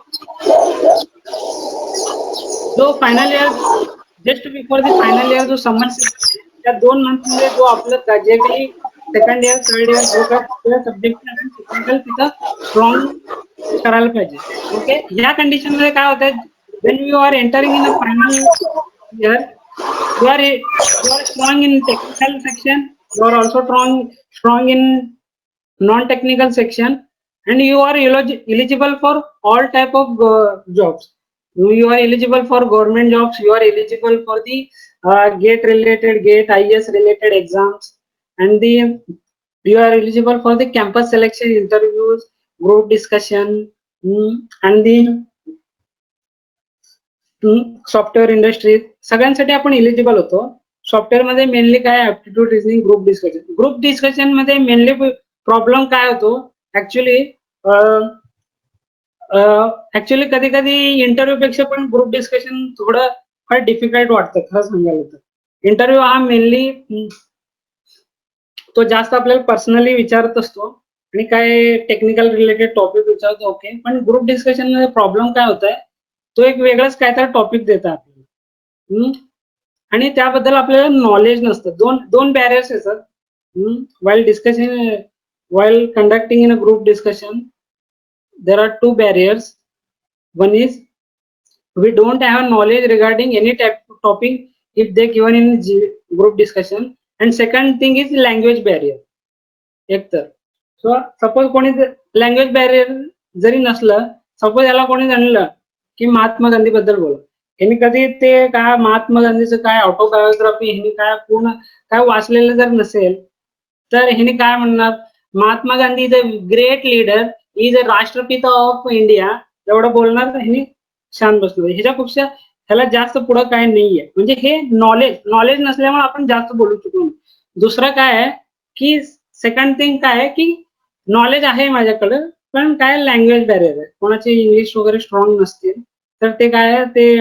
जो final year just before the final year जो समर सीझन त्या 2 मंथ मध्ये जो आपलं जे काही सेकंड इयर थर्ड इयर जो काही सब्जेक्ट आपण टेक्निकल तिथं स्ट्रॉंग करायला पाहिजे. ओके. ह्या कंडिशन मध्ये काय होतंय, when you are entering in a final year, you are strong in technical section, you are also strong in non-technical section, and you are eligible for all type of jobs. You are eligible for government jobs, you are eligible for the GATE IAS related exams, and you are eligible for the campus selection interviews, group discussion, and the software industry सगळ्यांसाठी आपण eligible होतो. Software मध्ये mainly काय aptitude, reasoning, group discussion मध्ये mainly problem काय होतो actually कधी कधी इंटरव्ह्यू पेक्षा पण ग्रुप डिस्कशन थोडं फार डिफिकल्ट वाटतं खरं सांगायला तर. इंटरव्ह्यू हा मेनली तो जास्त आपल्याला पर्सनली विचारत असतो आणि काय टेक्निकल रिलेटेड टॉपिक विचारतो, ओके. पण ग्रुप डिस्कशन मध्ये प्रॉब्लेम काय होत आहे, तो एक वेगळाच काय तर टॉपिक देतात आपल्याला. आणि त्याबद्दल आपल्याला नॉलेज नसतं. दोन दोन बॅरियर्स येतात while discussing, while conducting in a group discussion. There are two barriers. One is we don't have knowledge regarding any type of topic if they given in group discussion, and second thing is language barrier. एक तर so suppose कोणी language barrier जरी नसलं, suppose याला कोणी जाणलं की महात्मा गांधी बद्दल बोला, ह्यांनी कधी ते काय महात्मा गांधीचं काय ऑटोबायोग्राफी ह्यांनी काय पूर्ण काय वाचलेलं जर नसेल, तर ह्यांनी काय म्हणणार, Mahatma Gandhi is a great leader, is a राष्ट्रपिता ऑफ इंडिया, एवढं बोलणार ह्यांनी शांत बसलो. ह्याच्यापेक्षा ह्याला जास्त पुढं काय नाहीये. म्हणजे हे नॉलेज नसल्यामुळे आपण जास्त बोलू शकतो. दुसरं काय आहे की सेकंड थिंग काय आहे की नॉलेज आहे माझ्याकडं, पण काय लँग्वेज बॅरियर आहे. कोणाचे इंग्लिश वगैरे स्ट्रॉंग नसतील तर ते काय आहे, ते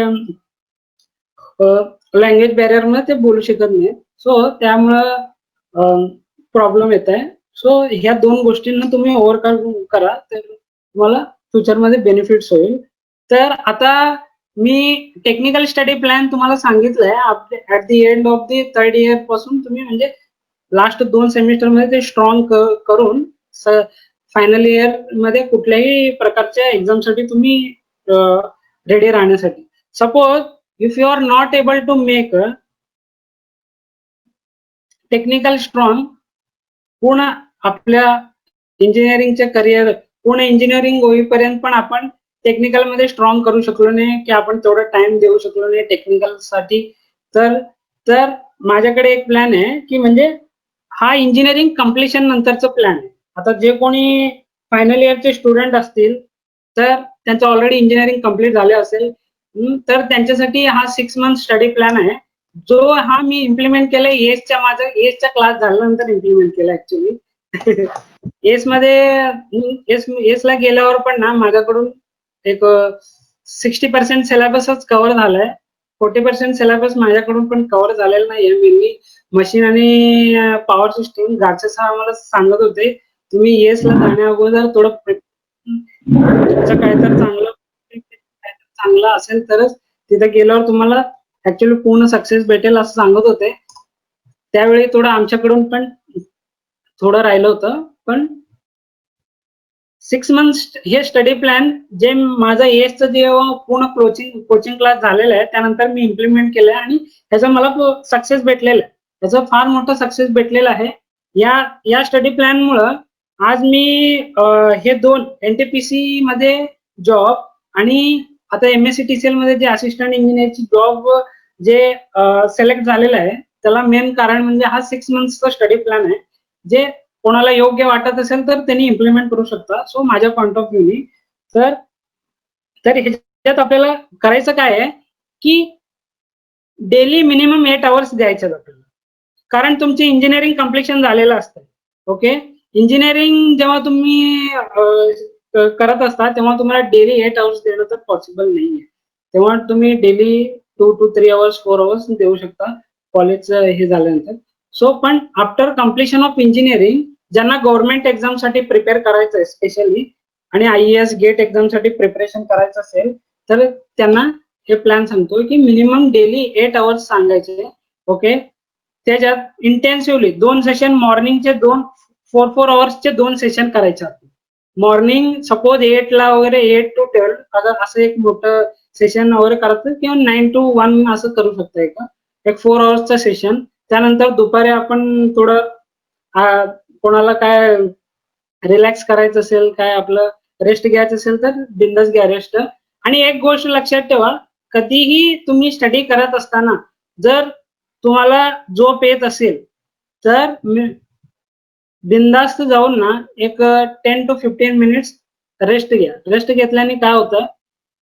लँग्वेज बॅरियर मध्ये ते बोलू शकत नाही. सो त्यामुळं प्रॉब्लेम येत आहे. सो ह्या दोन गोष्टींना तुम्ही ओव्हरकम करा, तर तुम्हाला फ्युचरमध्ये बेनिफिट्स होईल. तर आता मी टेक्निकल स्टडी प्लॅन तुम्हाला सांगितलंय. At the end of the third year पासून तुम्ही म्हणजे लास्ट 2 सेमिस्टर मध्ये ते स्ट्रॉंग करून फायनल इयर मध्ये कुठल्याही प्रकारच्या एक्झामसाठी तुम्ही रेडी राहण्यासाठी. Suppose if you are not able to make technical strong, पूर्ण आपल्या इंजिनिअरिंगचे करिअर, पूर्ण इंजिनिअरिंग होईपर्यंत पण आपण टेक्निकल मध्ये स्ट्रॉंग करू शकलो नाही, की आपण तेवढा टाइम देऊ शकलो नाही टेक्निकल साठी. तर माझ्याकडे एक प्लॅन आहे की म्हणजे हा इंजिनिअरिंग कम्प्लिशन नंतरचा प्लॅन आहे. आता जे कोणी फायनल इयरचे स्टुडंट असतील तर त्यांचं ऑलरेडी इंजिनिअरिंग कम्प्लीट झाले असेल, तर त्यांच्यासाठी हा 6 मंथ स्टडी प्लॅन आहे, जो हा मी इम्प्लिमेंट केलाय माझा एसचा क्लास झाल्यानंतर इम्प्लिमेंट केला ऍक्च्युली. एस मध्ये एसला गेल्यावर पण ना माझ्याकडून एक 60% सिलेबसच कव्हर झालाय. 40% सिलेबस माझ्याकडून पण कव्हर झालेला नाहीये. मेनली मशीन आणि पॉवर सिस्टीम घरचे सर आम्हाला सांगत होते, तुम्ही एसला जाण्या अगोदर थोडं काय तर चांगलं असेल तरच तिथे गेल्यावर तुम्हाला ऍक्च्युअली पूर्ण सक्सेस भेटेल असं सांगत होते. त्यावेळी थोडं आमच्याकडून पण थोडं राहिलं होतं. पण 6 मंथ हे स्टडी प्लॅन जे माझं एसचं जेव्हा पूर्ण कोचिंग क्लास झालेला आहे त्यानंतर मी इम्प्लिमेंट केलंय आणि त्याचा मला सक्सेस भेटलेला आहे. त्याचा फार मोठा सक्सेस भेटलेला आहे. या स्टडी प्लॅन मुळे आज मी हे 2 एनटीपीसी मध्ये जॉब आणि आता MSCTCL मध्ये जे असिस्टंट इंजिनियरची जॉब जे सिलेक्ट झालेलं आहे, त्याला मेन कारण म्हणजे हा 6 मंथचा स्टडी प्लॅन आहे. जे कोणाला योग्य वाटत असेल तर त्यांनी इम्प्लिमेंट करू शकता. सो माझ्या पॉइंट ऑफ व्ह्यूनी तर ह्याच्यात आपल्याला करायचं काय आहे की डेली मिनिमम 8 आवर्स द्यायचे आपल्याला, कारण तुमची इंजिनिअरिंग कम्प्लिशन झालेलं असतं. ओके, इंजिनिअरिंग जेव्हा तुम्ही करत असता तेव्हा तुम्हाला डेली 8 आवर्स देणं तर पॉसिबल नाहीये. तेव्हा तुम्ही डेली 2 to 3 आवर्स 4 आवर्स देऊ शकता कॉलेजचं हे झाल्यानंतर. सो पण आफ्टर कम्प्लिशन ऑफ इंजिनिअरिंग ज्यांना गव्हर्नमेंट एक्झाम साठी प्रिपेअर करायचं आहे स्पेशली आणि IAS गेट एक्झाम साठी प्रिपरेशन करायचं असेल तर त्यांना हे प्लॅन सांगतोय की मिनिमम डेली 8 आवर्स सांगायचे. ओके, त्याच्यात इंटेन्सिव्हली 2 सेशन मॉर्निंगचे 4 आवर्सचे 2 सेशन करायचे. मॉर्निंग सपोज 8 ला वगैरे 8 to 12 अगर असं एक मोठं सेशन वगैरे करायचं किंवा 9 to 1 असं करू शकता. एक 4 आवर्सचं सेशन. त्यानंतर दुपारी आपण थोडं कोणाला काय रिलॅक्स करायचं असेल, काय आपलं रेस्ट घ्यायचं असेल तर बिंदास घ्या रेस्ट. आणि एक गोष्ट लक्षात ठेवा, कधीही तुम्ही स्टडी करत असताना जर तुम्हाला झोप येत असेल तर बिंदास्त जाऊन ना एक 10 to 15 मिनिट्स रेस्ट घ्या. रेस्ट घेतल्याने काय होतं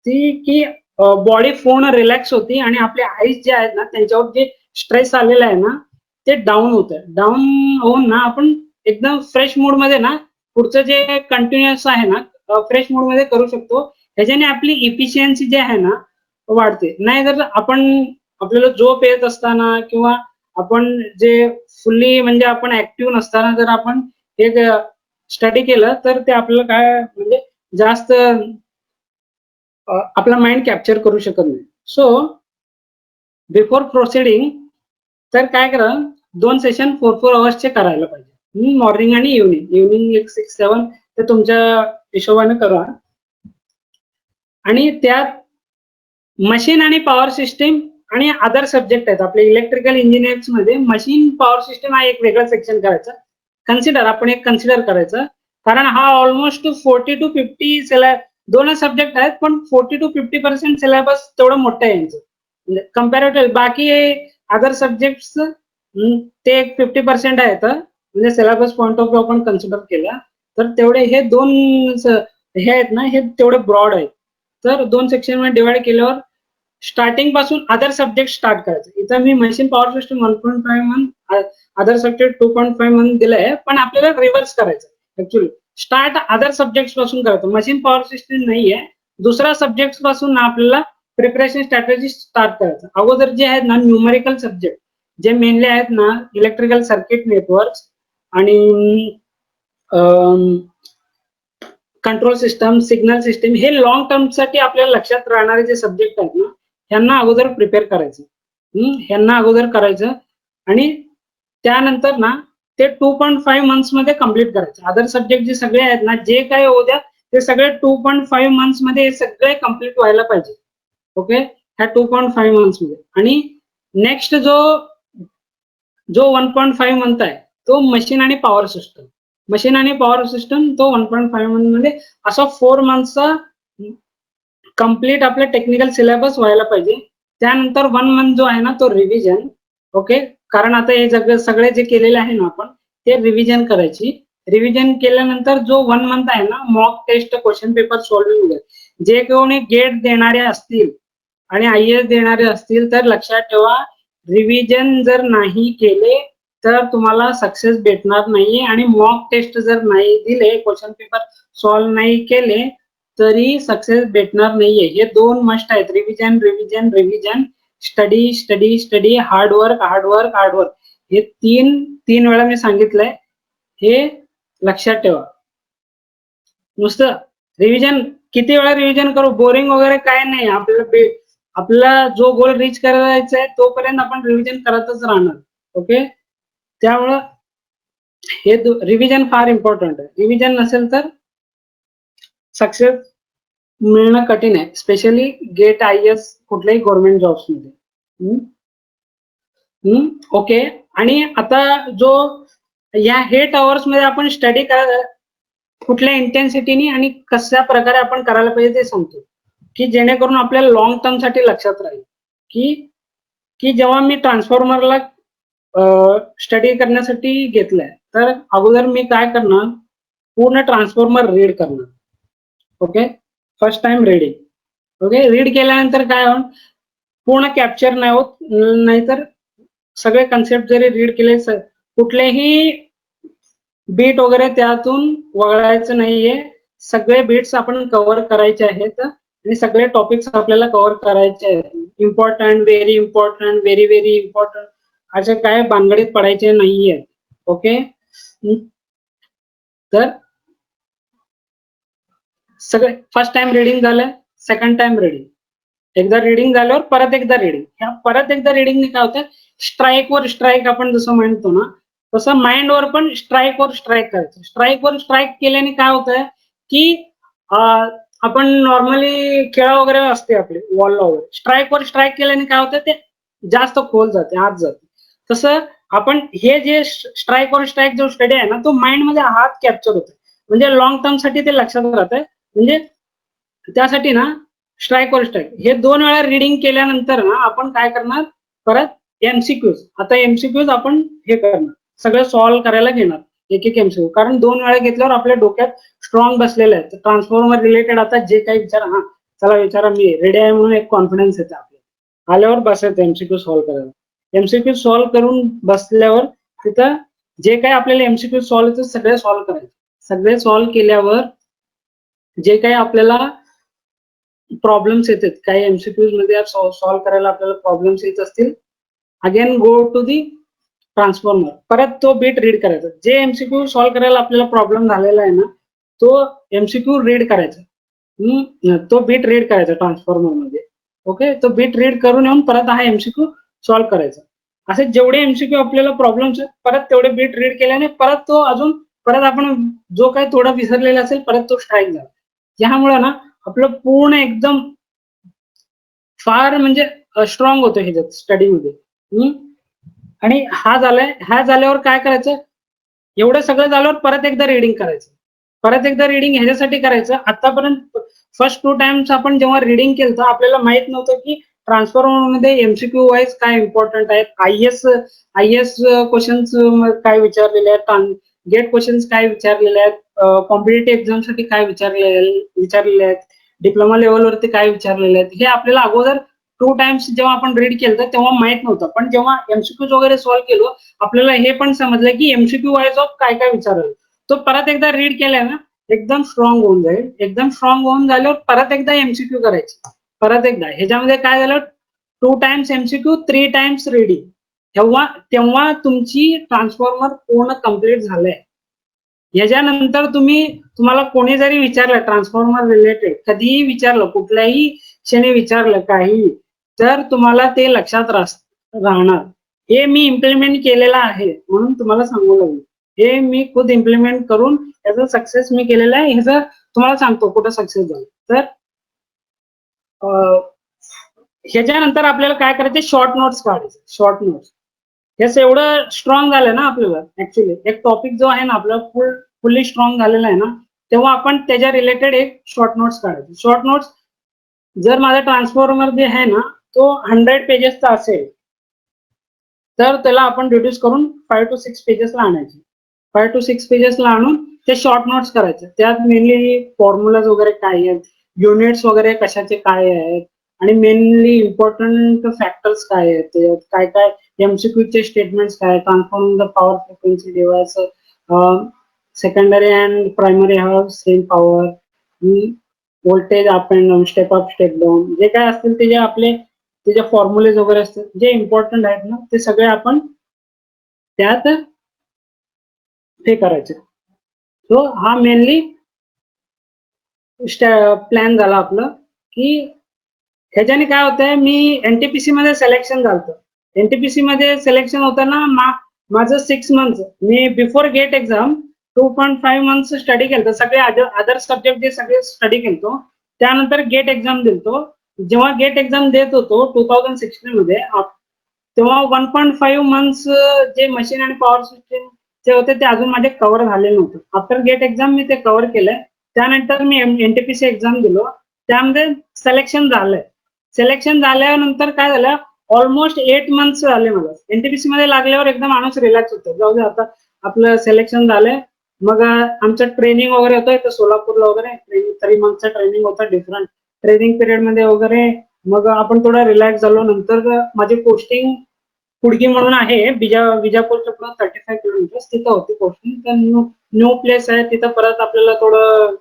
की बॉडी पूर्ण रिलॅक्स होती आणि आपले आईज जे आहेत ना त्यांच्यावर जे स्ट्रेस आलेला आहे ना ते डाऊन होतं. डाऊन होऊन ना आपण एकदम फ्रेश मूड मध्ये ना पुढचं जे कंटिन्युअस आहे ना फ्रेश मूड मध्ये करू शकतो. ह्याच्याने आपली इफिशियन्सी जी आहे ना वाढते. नाही तर आपण आपल्याला झोप येत असताना किंवा आपण जे फुल्ली म्हणजे आपण ऍक्टिव्ह नसताना जर आपण हे स्टडी केलं तर ते आपल्याला काय म्हणजे जास्त आपला माइंड कॅप्चर करू शकत नाही. सो बिफोर प्रोसिडिंग तर काय करा 2 सेशन 4 आवर्सचे करायला पाहिजे. मॉर्निंग आणि इव्हनिंग एक 6-7 ते तुमच्या हिशोबाने करा. आणि त्यात मशीन आणि पॉवर सिस्टीम आणि अदर सब्जेक्ट आहेत आपले इलेक्ट्रिकल इंजिनिअर्स मध्ये. मशीन पॉवर सिस्टीम हा एक वेगळा सेक्शन करायचा. आपण एक कन्सिडर करायचं, कारण हा ऑलमोस्ट 40 to 50 दोनच सब्जेक्ट आहेत, पण 40 to 50% सिलेबस तेवढं मोठं आहे यांचं कम्पॅरेटिव्ह. बाकी अदर सब्जेक्ट ते 50% आहेत. म्हणजे सिलेबस पॉईंट ऑफ व्ह्यू आपण कन्सिडर केला तर तेवढे हे दोन हे आहेत ना, हे तेवढे ब्रॉड आहेत. तर 2 सेक्शन मध्ये डिवाइड केल्यावर स्टार्टिंग पासून अदर सब्जेक्ट स्टार्ट करायचं. इथं मी machine power system 1.5 month, other subject 2.5 month दिलंय, पण आपल्याला रिव्हर्स करायचं ऍक्च्युअली. स्टार्ट अदर सब्जेक्ट पासून करायचं. मशीन पॉवर सिस्टम नाहीये, दुसऱ्या सब्जेक्ट पासून आपल्याला प्रिपरेशन स्ट्रॅटेजी स्टार्ट करायचं. अगोदर जे आहेत ना न्यूमरिकल सब्जेक्ट जे मेनली आहेत ना, इलेक्ट्रिकल सर्किट नेटवर्क आणि कंट्रोल सिस्टम, सिग्नल सिस्टम, हे लॉंग टर्म साठी आपल्याला लक्षात राहणारे जे सब्जेक्ट आहेत ना, ह्यांना अगोदर प्रिपेअर करायचं. ह्यांना अगोदर करायचं आणि त्यानंतर ना ते 2.5 मंथ्स मध्ये कम्प्लीट करायचं. अदर सब्जेक्ट जे सगळे आहेत ना, जे काय होऊ द्या ते सगळे 2.5 मंथ्स मध्ये सगळे कम्प्लीट व्हायला पाहिजे. ओके, ह्या 2.5 मंथ्स मध्ये. आणि नेक्स्ट जो 1.5 मंथ आहे तो मशीन आणि पॉवर सिस्टम. मशीन आणि पॉवर सिस्टम तो 1.5 मंथ मध्ये असा 4 मंथचा कम्प्लीट आपला टेक्निकल सिलेबस व्हायला पाहिजे. त्यानंतर 1 मंथ जो आहे ना तो रिव्हिजन. ओके, कारण आता हे सगळे जे केलेले आहे ना आपण ते रिव्हिजन करायची. रिव्हिजन केल्यानंतर जो 1 मंथ आहे ना, mock test, question paper solving, जे कोणी गेट देणारे असतील आणि IAS देणारे असतील तर लक्षात ठेवा, रिव्हिजन जर नाही केले तर तुम्हाला सक्सेस भेटणार नाहीये. आणि मॉक टेस्ट जर नाही दिले, क्वेश्चन पेपर सॉल्व्ह नाही केले तरी सक्सेस भेटणार नाहीये. हे 2 मस्ट आहेत. Revision, revision, revision, study, study, study, hard work, hard work, hard work. हे तीन वेळा मी सांगितलंय, हे लक्षात ठेवा. नुसतं रिव्हिजन किती वेळा रिव्हिजन करू, बोरिंग वगैरे काय नाही. आपला जो गोल रीच करायचा आहे तोपर्यंत आपण रिव्हिजन करतच राहणार. ओके, त्यामुळं हे रिव्हिजन फार इम्पॉर्टंट आहे. रिव्हिजन नसेल तर सक्सेस मिळणं कठीण आहे, स्पेशली गेट, IAS, कुठल्याही गव्हर्नमेंट जॉब्स मध्ये. ओके, आणि आता जो या 8 आवर्स मध्ये आपण स्टडी कुठल्या इंटेन्सिटीनी आणि कशा प्रकारे आपण करायला पाहिजे ते सांगतो, की जेणेकरून आपल्याला लॉंग टर्म साठी लक्षात राहील. की जेव्हा मी ट्रान्सफॉर्मरला स्टडी करण्यासाठी घेतलंय तर अगोदर मी काय करणार, पूर्ण ट्रान्सफॉर्मर रीड करणार. Okay, first time reading. Okay, read केल्यानंतर काय होईल, पूर्ण कॅप्चर नाही होत, नाहीतर सगळे कन्सेप्ट जरी रीड केले कुठलेही बीट वगैरे त्यातून वगळायचं नाहीये. सगळे बीट्स आपण कव्हर करायचे आहेत आणि सगळे टॉपिक्स आपल्याला कव्हर करायचे आहेत. Important, very important, very very important, असे काय भानगडीत पडायचे नाहीये. ओके, तर सगळे फर्स्ट टाइम रीडिंग झालं, सेकंड टाइम रीडिंग, एकदा रीडिंग झाल्यावर परत एकदा रीडिंग. ह्या परत एकदा रीडिंगने काय होतं, स्ट्राईक वर स्ट्राईक आपण जसं म्हणतो ना तसं माइंडवर पण स्ट्राईक वर स्ट्राईक करायचं. स्ट्राईक वर स्ट्राईक केल्याने काय होतंय की आपण नॉर्मली खेळा वगैरे असते आपली वॉलला वगैरे, स्ट्राईक वर स्ट्राईक केल्याने काय होतं ते जास्त खोल जाते, आत जाते. तसं आपण हे जे स्ट्राईक वर स्ट्राईक जो स्टडी आहे ना तो माइंड मध्ये हात कॅप्चर होतो, म्हणजे लॉंग टर्म साठी ते लक्षात राहतंय. म्हणजे त्यासाठी ना स्ट्राईक वर स्ट्राईक हे 2 वेळा रीडिंग केल्यानंतर ना आपण काय करणार, परत MCQs. आता MCQs आपण हे करणार, सगळं सॉल्व्ह करायला घेणार एक एक MCQ, कारण 2 वेळा घेतल्यावर आपल्या डोक्यात स्ट्रॉंग बसलेलं आहे. ट्रान्सफॉर्मर रिलेटेड आता जे काही विचारा, हा चला विचारा, मी रेडी आहे म्हणून एक कॉन्फिडन्स येते आपल्याला. आल्यावर बसायचं MCQ सॉल्व्ह करायला. MCQ सॉल्व्ह करून बसल्यावर तिथं जे काही आपल्याला MCQ सॉल्व्ह होतं सगळे सॉल्व्ह करायचे. सगळे सॉल्व्ह केल्यावर जे काही आपल्याला प्रॉब्लेम्स येतात, काही एमसीक्यूज मध्ये सॉल्व्ह करायला आपल्याला प्रॉब्लेम्स येत असतील, again go to the transformer, परत तो बीट रीड करायचा. जे एमसीक्यू सॉल्व्ह करायला आपल्याला प्रॉब्लेम झालेला आहे ना, तो एमसीक्यू रीड करायचा. तो बीट रीड करायचा ट्रान्सफॉर्मर मध्ये. ओके, तो बीट रीड करून येऊन परत हा एमसीक्यू सॉल्व्ह करायचा. असे जेवढे एमसीक्यू आपल्याला प्रॉब्लेम्स आहेत, परत तेवढे बीट रीड केल्याने परत तो अजून परत आपण जो काही थोडा विसरलेला असेल परत तो स्ट्राईक झाला. ह्यामुळे ना आपलं पूर्ण एकदम फार म्हणजे स्ट्रॉंग होतं ह्याच्यात स्टडीमध्ये. आणि ह्या झाल्यावर काय करायचं, एवढं सगळं झाल्यावर परत एकदा रिडिंग करायचं. परत एकदा रिडिंग ह्याच्यासाठी करायचं, आतापर्यंत फर्स्ट 2 टाइम्स आपण जेव्हा रिडिंग केलं तर आपल्याला माहित नव्हतं की ट्रान्सफॉर्मर मध्ये एमसीक्यू वाईज काय इम्पॉर्टंट आहेत, आयएस क्वेश्चन्स काय विचारलेले आहेत, गेट क्वेश्चन्स काय विचारलेले आहेत, कॉम्पिटेटिव्ह एक्झाम साठी काय विचारलेले आहेत, डिप्लोमा लेवलवरती काय विचारलेले आहेत, हे आपल्याला अगोदर 2 टाइम्स जेव्हा आपण रीड केलं तेव्हा माहित नव्हतं. पण जेव्हा एमसीक्यूज वगैरे सॉल्व्ह केलो आपल्याला हे पण समजलं की एमसीक्यू वाईज ऑफ काय काय विचारलं. तो परत एकदा रीड केलाय ना एकदम स्ट्रॉंग होऊन जाईल. एकदम स्ट्रॉंग होऊन झाल्यावर परत एकदा एमसीक्यू करायचे. परत एकदा ह्याच्यामध्ये काय झालं, 2 टाइम्स एमसीक्यू 3 टाइम्स रीडिंग, तेव्हा तुमची ट्रान्सफॉर्मर पूर्ण कम्प्लीट झालंय. याच्यानंतर तुम्हाला कोणी जरी विचारलं ट्रान्सफॉर्मर रिलेटेड, कधीही विचारलं, कुठल्याही क्षणी विचारलं काही, तर तुम्हाला ते लक्षात राहणार. हे मी इम्प्लिमेंट केलेलं आहे म्हणून तुम्हाला सांगू लागलो. हे मी खुद इम्प्लिमेंट करून याचा सक्सेस मी केलेला आहे. ह्याचं तुम्हाला सांगतो कुठं सक्सेस झालं. तर ह्याच्यानंतर आपल्याला काय करायचं, शॉर्ट नोट्स काढायचे. शॉर्ट नोट्स याच एवढं स्ट्रॉंग झालं ना आपल्याला, ऍक्च्युली एक टॉपिक जो आहे ना आपला फुल्ली स्ट्रॉंग झालेला आहे ना, तेव्हा आपण त्याच्या रिलेटेड एक शॉर्ट नोट्स काढायचे. शॉर्ट नोट्स जर माझा ट्रान्सफॉर्मर जे आहे ना तो 100 पेजेसचा असेल तर त्याला आपण रिड्यूस करून 5 to 6 पेजेसला आणायचे. 5 to 6 पेजेसला आणून ते शॉर्ट नोट्स करायचे. त्यात मेनली फॉर्म्युलाज वगैरे काय आहेत, युनिट्स वगैरे कशाचे काय आहेत, आणि मेनली इम्पॉर्टंट फॅक्टर्स काय आहेत, त्याच्यात काय काय एमसीक्यूचे स्टेटमेंट्स काय, transforming the power frequency device, secondary and primary have same power, voltage up and down, step up step down, जे काय असतील त्याचे फॉर्म्युलेज वगैरे असतात जे इम्पॉर्टंट आहेत ना, ते सगळे आपण त्यात हे करायचे. सो हा मेनली प्लॅन झाला आपलं की ह्याच्याने काय होतंय, मी एनटीपीसी मध्ये सिलेक्शन झालं. एनटीपीसी मध्ये सिलेक्शन होताना माझं 6 मंथ्स, मी before GATE exam 2.5 months study केलं, सगळे अदर सब्जेक्ट जे सगळे स्टडी केलतो. त्यानंतर गेट एक्झाम दिलतो. जेव्हा गेट एक्झाम देत होतो 2016 मध्ये, तेव्हा 1.5 मंथ्स जे मशीन आणि पॉवर सिस्टीम जे होते ते अजून माझे कव्हर झाले नव्हते. आफ्टर गेट एक्झाम मी ते कव्हर केलंय. त्यानंतर मी एनटीपीसी एक्झाम दिलो, त्यामध्ये सिलेक्शन झालंय. सिलेक्शन झाल्यानंतर काय झालं, ऑलमोस्ट 8 मंथ्स झाले मला. एनटीपीसी मध्ये लागल्यावर एकदम माणूस रिलॅक्स होतो, जाऊ दे आता आपलं सिलेक्शन झालंय. मग आमचं ट्रेनिंग वगैरे होतं इथं सोलापूरला वगैरे, 3 मंथचं ट्रेनिंग होतं डिफरंट ट्रेनिंग पिरियड मध्ये वगैरे. मग आपण थोडा रिलॅक्स झालो. नंतर माझी पोस्टिंग कुडगी म्हणून आहे विजापूरच्या पुढे 35 किलोमीटर्स, तिथं होती पोस्टिंग. तर न्यू प्लेस आहे तिथं, परत आपल्याला थोडं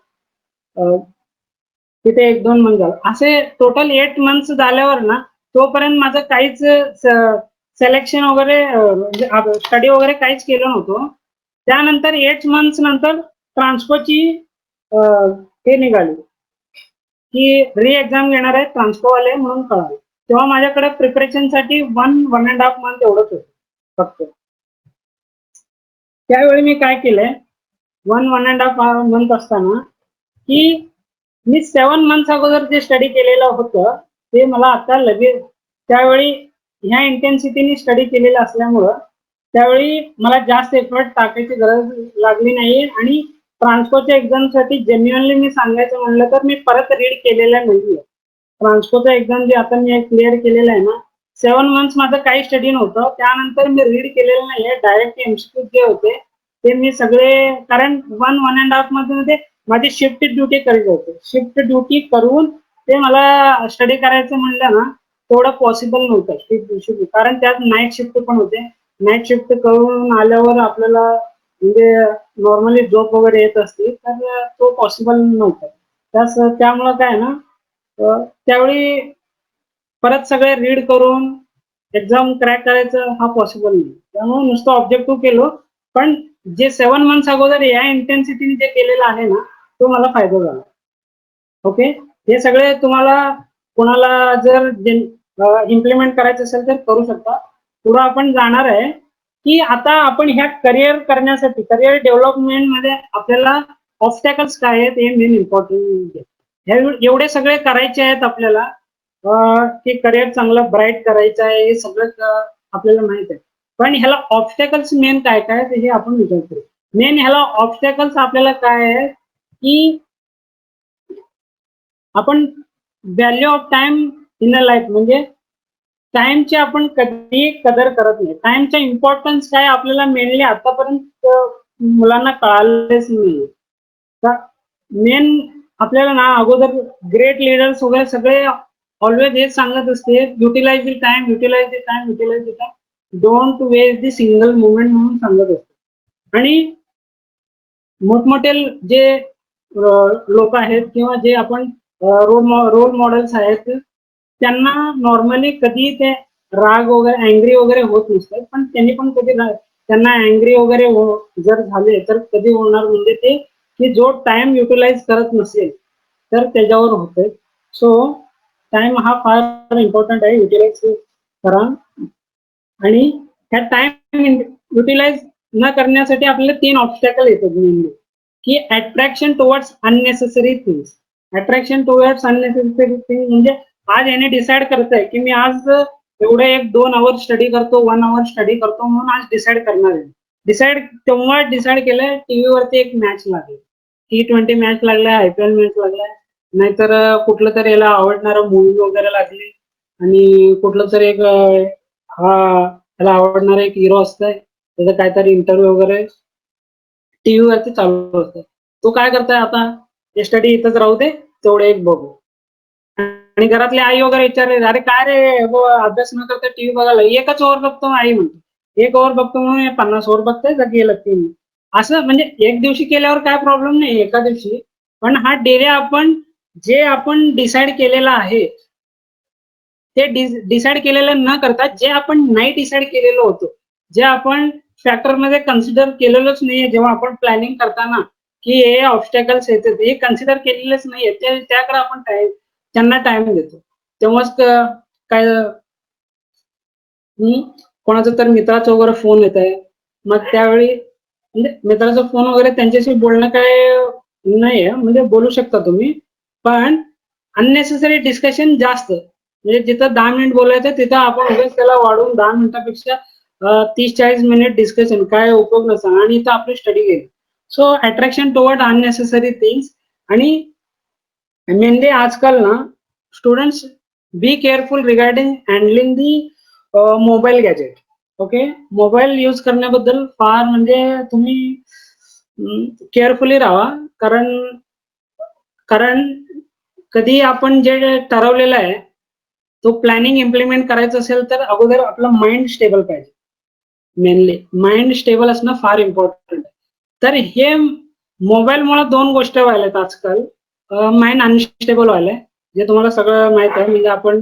तिथे 1-2 मंथ झालं. असे टोटल 8 मंथ्स झाल्यावर ना, तोपर्यंत माझं काहीच सिलेक्शन वगैरे म्हणजे स्टडी वगैरे काहीच केलं नव्हतं. त्यानंतर 8 मंथ्स नंतर ट्रान्सफरची हे निघाली की री एक्झाम घेणार आहे ट्रान्सफर वाले म्हणून कळालं. तेव्हा माझ्याकडे प्रिपरेशनसाठी 1.5 मंथ एवढंच होतं फक्त. त्यावेळी मी काय केलंय, 1.5 मंथ असताना की मी 7 मंथ्स अगोदर जे स्टडी केलेलं होतं ते मला आता लगेच, त्यावेळी ह्या इंटेन्सिटीने स्टडी केलेलं असल्यामुळं त्यावेळी मला जास्त एफर्ट टाकायची गरज लागली नाही. आणि ट्रान्सफरच्या एक्झामसाठी जेन्युअनली मी सांगायचं म्हणलं तर मी परत रीड केलेलं नाहीये. ट्रान्सफरचा एक्झाम जे आता मी क्लिअर केलेलं आहे ना, 7 मंथ्स माझं काही स्टडी नव्हतं. त्यानंतर मी रीड केलेलं नाहीये. डायरेक्ट एमसीक्यू जे होते ते मी सगळे, कारण 1.5 मध्ये माझी शिफ्ट ड्युटी करायची होती. शिफ्ट ड्युटी करून ते मला स्टडी करायचं म्हणलं ना तेवढं पॉसिबल नव्हतं शिफ्ट, कारण त्यात नाईट शिफ्ट पण होते. नाईट शिफ्ट करून आल्यावर आपल्याला म्हणजे नॉर्मली झोप वगैरे येत असते, तर तो पॉसिबल नव्हता. त्यामुळं काय ना, त्यावेळी परत सगळे रीड करून एक्झाम क्रॅक करायचं हा पॉसिबल नाही. त्यामुळे नुसतं ऑब्जेक्टिव्ह केलं, पण जे 7 मंथ्स अगोदर या इंटेन्सिटीने जे केलेलं आहे ना, तो मला फायदा झाला. ओके, हे सगळे तुम्हाला कोणाला जर इम्प्लिमेंट करायचं असेल तर करू शकता. पुढे आपण जाणार आहे की आता आपण ह्या करिअर करण्यासाठी, करिअर डेव्हलपमेंट मध्ये आपल्याला ऑब्स्टॅकल्स काय आहेत हे मेन इम्पॉर्टंट. एवढे सगळे करायचे आहेत आपल्याला, की करिअर चांगलं ब्राईट करायचं आहे हे सगळं आपल्याला माहित आहे. पण ह्याला ऑब्स्टॅकल्स मेन काय काय हे आपण विचार करू. मेन ह्याला ऑब्स्टॅकल्स आपल्याला काय आहे की आपण value of time in a life, म्हणजे टाइमची आपण कधी कदर करत नाही. टाइमचा इम्पॉर्टन्स काय आपल्याला मेनली आतापर्यंत मुलांना कळालेच नाही. मेन आपल्याला ना अगोदर ग्रेट लीडर्स वगैरे सगळे ऑलवेज हेच सांगत असते, utilise the time, utilise the time, utilise the time, don't waste the single moment म्हणून सांगत असते. आणि मोठमोठे जे लोक आहेत किंवा जे आपण रोल मॉडेल्स आहेत त्यांना नॉर्मली कधी ते राग वगैरे अँग्री वगैरे होत नसतात, पण त्यांनी पण कधी त्यांना अँग्री वगैरे जर झाले तर कधी होणार म्हणजे ते की जो टाइम युटिलाइज करत नसेल तर त्याच्यावर होते. सो टाइम हा फार इम्पॉर्टंट आहे, युटिलाइज करा. आणि ह्या टाइम युटिलाइज न करण्यासाठी आपल्याला 3 ऑब्स्टॅकल येतात मेनली, की attraction towards unnecessary things. Attraction towards unnecessary thing म्हणजे आज याने डिसाईड करताय की मी आज एवढे 1-2 आवर स्टडी करतो, 1 आवर स्टडी करतो म्हणून आज डिसाईड करणार आहे. तेव्हा डिसाईड केलंय टीव्हीवरती एक मॅच लागली, T20 मॅच लागलाय, IPL मॅच लागलाय, नाहीतर कुठलं तरी याला आवडणारं मूवी वगैरे लागली, आणि कुठलं तरी एक त्याला आवडणारा एक हिरो असतंय, त्याचं काहीतरी इंटरव्ह्यू वगैरे टीव्हीवरती चालू असतं. तो काय करताय आता, हे स्टडी इथंच राहू दे, तेवढे एक बघू. आणि घरातले आई वगैरे विचारले, अरे काय रे अभ्यास न करता टीव्ही बघायला, एकच ओव्हर बघतो. आई म्हणतो 1 ओव्हर बघतो म्हणून 50 ओव्हर बघताय का गेलं 3. असं म्हणजे एक दिवशी केल्यावर काय प्रॉब्लेम नाही एका दिवशी, पण हा डेली आपण जे आपण डिसाईड केलेलं आहे ते डिसाईड केलेलं न करता जे आपण नाही डिसाईड केलेलं होतं, जे आपण फॅक्टर मध्ये कन्सिडर केलेलंच नाहीये जेव्हा आपण प्लॅनिंग करताना की हे ऑब्स्टॅकल्स येतात, हे कन्सिडर केलेलंच नाहीये, त्याकडे आपण त्यांना टाइम देतो. तेव्हाच काय कोणाचं तर मित्राचं वगैरे फोन येत आहे, मग त्यावेळी म्हणजे मित्राचा फोन वगैरे त्यांच्याशी बोलणं काय नाहीये, म्हणजे बोलू शकता तुम्ही, पण अननेसेसरी डिस्कशन जास्त, म्हणजे जिथं 10 मिनिट बोलायचं तिथं आपण उगाच त्याला वाढवून 10 मिनिटापेक्षा 30-40 मिनिट डिस्कशन, काय उपयोग नसतो आणि इथं आपली स्टडी गेली. So attraction toward unnecessary things. आणि मेनली आजकाल ना students be careful regarding handling the mobile gadget. Okay, mobile use करण्याबद्दल फार म्हणजे तुम्ही केअरफुली राहा, कारण कधी आपण जे ठरवलेलं आहे तो प्लॅनिंग इम्प्लिमेंट करायचं असेल तर अगोदर आपलं माइंड स्टेबल पाहिजे. मेनली माइंड स्टेबल असणं फार इम्पॉर्टंट. तर हे मोबाईलमुळे 2 गोष्टी व्हायल्यात आजकाल. माइंड अनस्टेबल व्हायलंय, जे तुम्हाला सगळं माहित आहे. म्हणजे आपण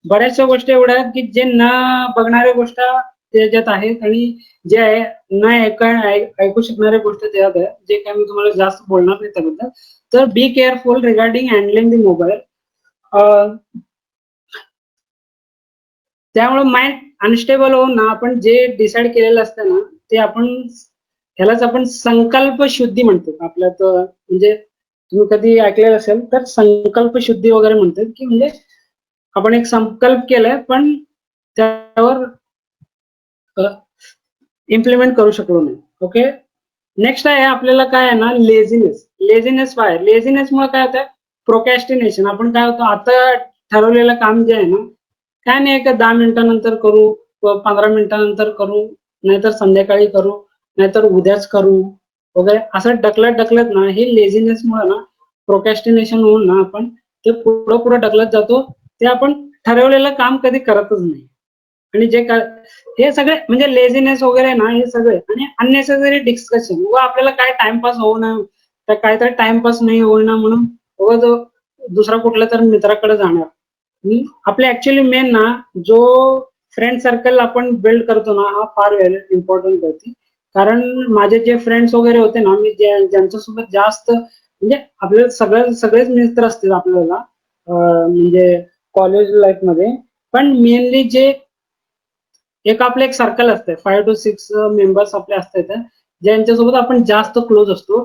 बऱ्याचशा गोष्टी एवढ्या आहेत की जे न बघणाऱ्या गोष्टी त्याच्यात आहेत, आणि जे आहे न ऐकू शिकणाऱ्या गोष्टी त्याच्यात आहेत, जे काय मी तुम्हाला जास्त बोलणार नाही त्याबद्दल. तर बी careful regarding handling the mobile. त्यामुळे माइंड अनस्टेबल होऊन ना आपण जे डिसाईड केलेलं असतं ना ते आपण ह्यालाच आपण संकल्प शुद्धी म्हणतो. आपल्यात म्हणजे तुम्ही कधी ऐकलेलं असेल तर संकल्प शुद्धी वगैरे म्हणतात, की म्हणजे आपण एक संकल्प केलाय पण त्यावर इम्प्लिमेंट करू शकलो नाही. ओके, नेक्स्ट आहे आपल्याला काय आहे ना, लेझीनेस. लेझीनेसमुळे काय होतं, प्रोकॅस्टिनेशन. आपण काय होतं, आता ठरवलेलं काम जे आहे ना, काय नाही का 10 मिनिटानंतर करू, 15 मिनिटानंतर करू, नाहीतर संध्याकाळी करू, नाहीतर उद्याच करू वगैरे, असं ढकलत ना, हे लेझीनेसमुळे ना प्रोकॅस्टिनेशन होऊन ना आपण ते पुढं ढकलत जातो. ते आपण ठरवलेलं काम कधी करतच नाही. आणि हे सगळे म्हणजे लेझीनेस वगैरे ना, हे सगळे आणि अननेसेसरी डिस्कशन. व आपल्याला काय टाइमपास होऊ नये, तर काहीतरी टाइमपास नाही होईना म्हणून दुसरा कुठल्या तर मित्राकडे जाणार. आपले ऍक्च्युली मेन ना जो फ्रेंड सर्कल आपण बिल्ड करतो ना हा फार इम्पॉर्टंट होती. कारण माझे जे फ्रेंड्स वगैरे होते ना मी ज्यांच्यासोबत जास्त म्हणजे आपल्याला सगळेच मित्र असतील आपल्याला म्हणजे कॉलेज लाईफ मध्ये, पण मेनली जे एक सर्कल असते 5 to 6 मेंबर्स आपले असतात ज्यांच्यासोबत आपण जास्त क्लोज असतो.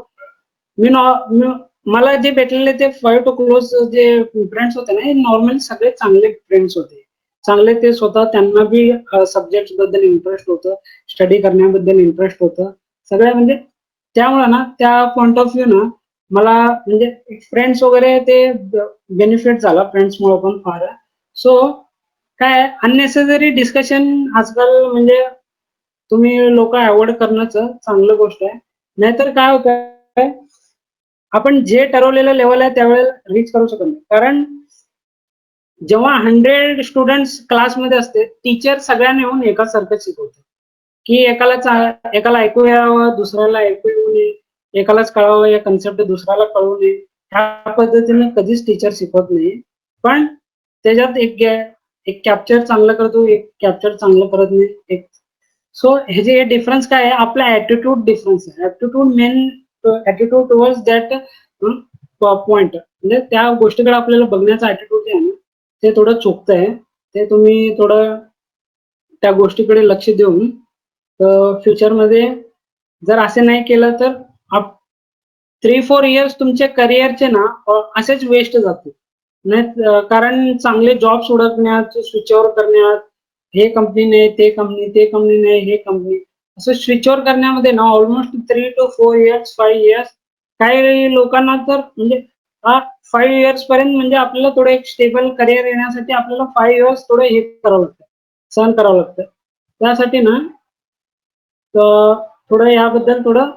मला जे भेटलेले ते 5 to क्लोज जे फ्रेंड्स होते ना हे नॉर्मली सगळे चांगले फ्रेंड्स होते. चांगले ते स्वतः त्यांना बी सब्जेक्ट बद्दल इंटरेस्ट होतं, स्टडी करण्याबद्दल इंटरेस्ट होतं सगळ्या म्हणजे त्यामुळे ना त्या पॉइंट ऑफ व्ह्यू ना मला म्हणजे फ्रेंड्स वगैरे ते बेनिफिट झाला फ्रेंड्समुळे पण फार. सो काय अननेसेसरी डिस्कशन आजकाल म्हणजे तुम्ही लोक अवॉइड करणंच चांगलं गोष्ट आहे. नाहीतर काय होतं आपण जे ठरवलेलं लेवल आहे त्यावेळेला रीच करू शकत नाही. कारण जेव्हा 100 स्टुडंट्स क्लासमध्ये असते टीचर सगळ्यांना येऊन एकासारखं शिकवते की एकाला ऐकू यावं, दुसऱ्याला ऐकू येऊ नये, एकालाच कळावं या कन्सेप्ट दुसऱ्याला कळू नये, ह्या पद्धतीने कधीच टीचर शिकवत नाही. पण त्याच्यात एक कॅप्चर चांगलं करतो, एक कॅप्चर चांगलं करत नाही. सो हे डिफरन्स काय आहे आपला ऍटिट्यूड डिफरन्स आहे. ऍटिट्यूड टुवर्ड्स दॅट पॉइंट म्हणजे त्या गोष्टीकडे आपल्याला बघण्याचा ऍटिट्यूड जे आहे ना ते थोडं चुकतंय. ते तुम्ही थोडं त्या गोष्टीकडे लक्ष देऊन फ्युचरमध्ये जर असे नाही केलं तर 3-4 इयर्स तुमच्या करिअरचे ना असेच वेस्ट जातील. नाही कारण चांगले जॉब्स हुडकण्यात, स्विच ओव्हर करण्यात, हे कंपनी नाही ते कंपनी, ते कंपनी नाही हे कंपनी, असं स्विच ओव्हर करण्यामध्ये ना ऑलमोस्ट 3 to 4 इयर्स 5 इयर्स काही लोकांना तर म्हणजे 5 इयर्स पर्यंत म्हणजे आपल्याला थोडं एक स्टेबल करिअर येण्यासाठी आपल्याला 5 इयर्स थोडं हे करावं लागतं, सहन करावं लागतं. त्यासाठी ना थोडं याबद्दल थोडं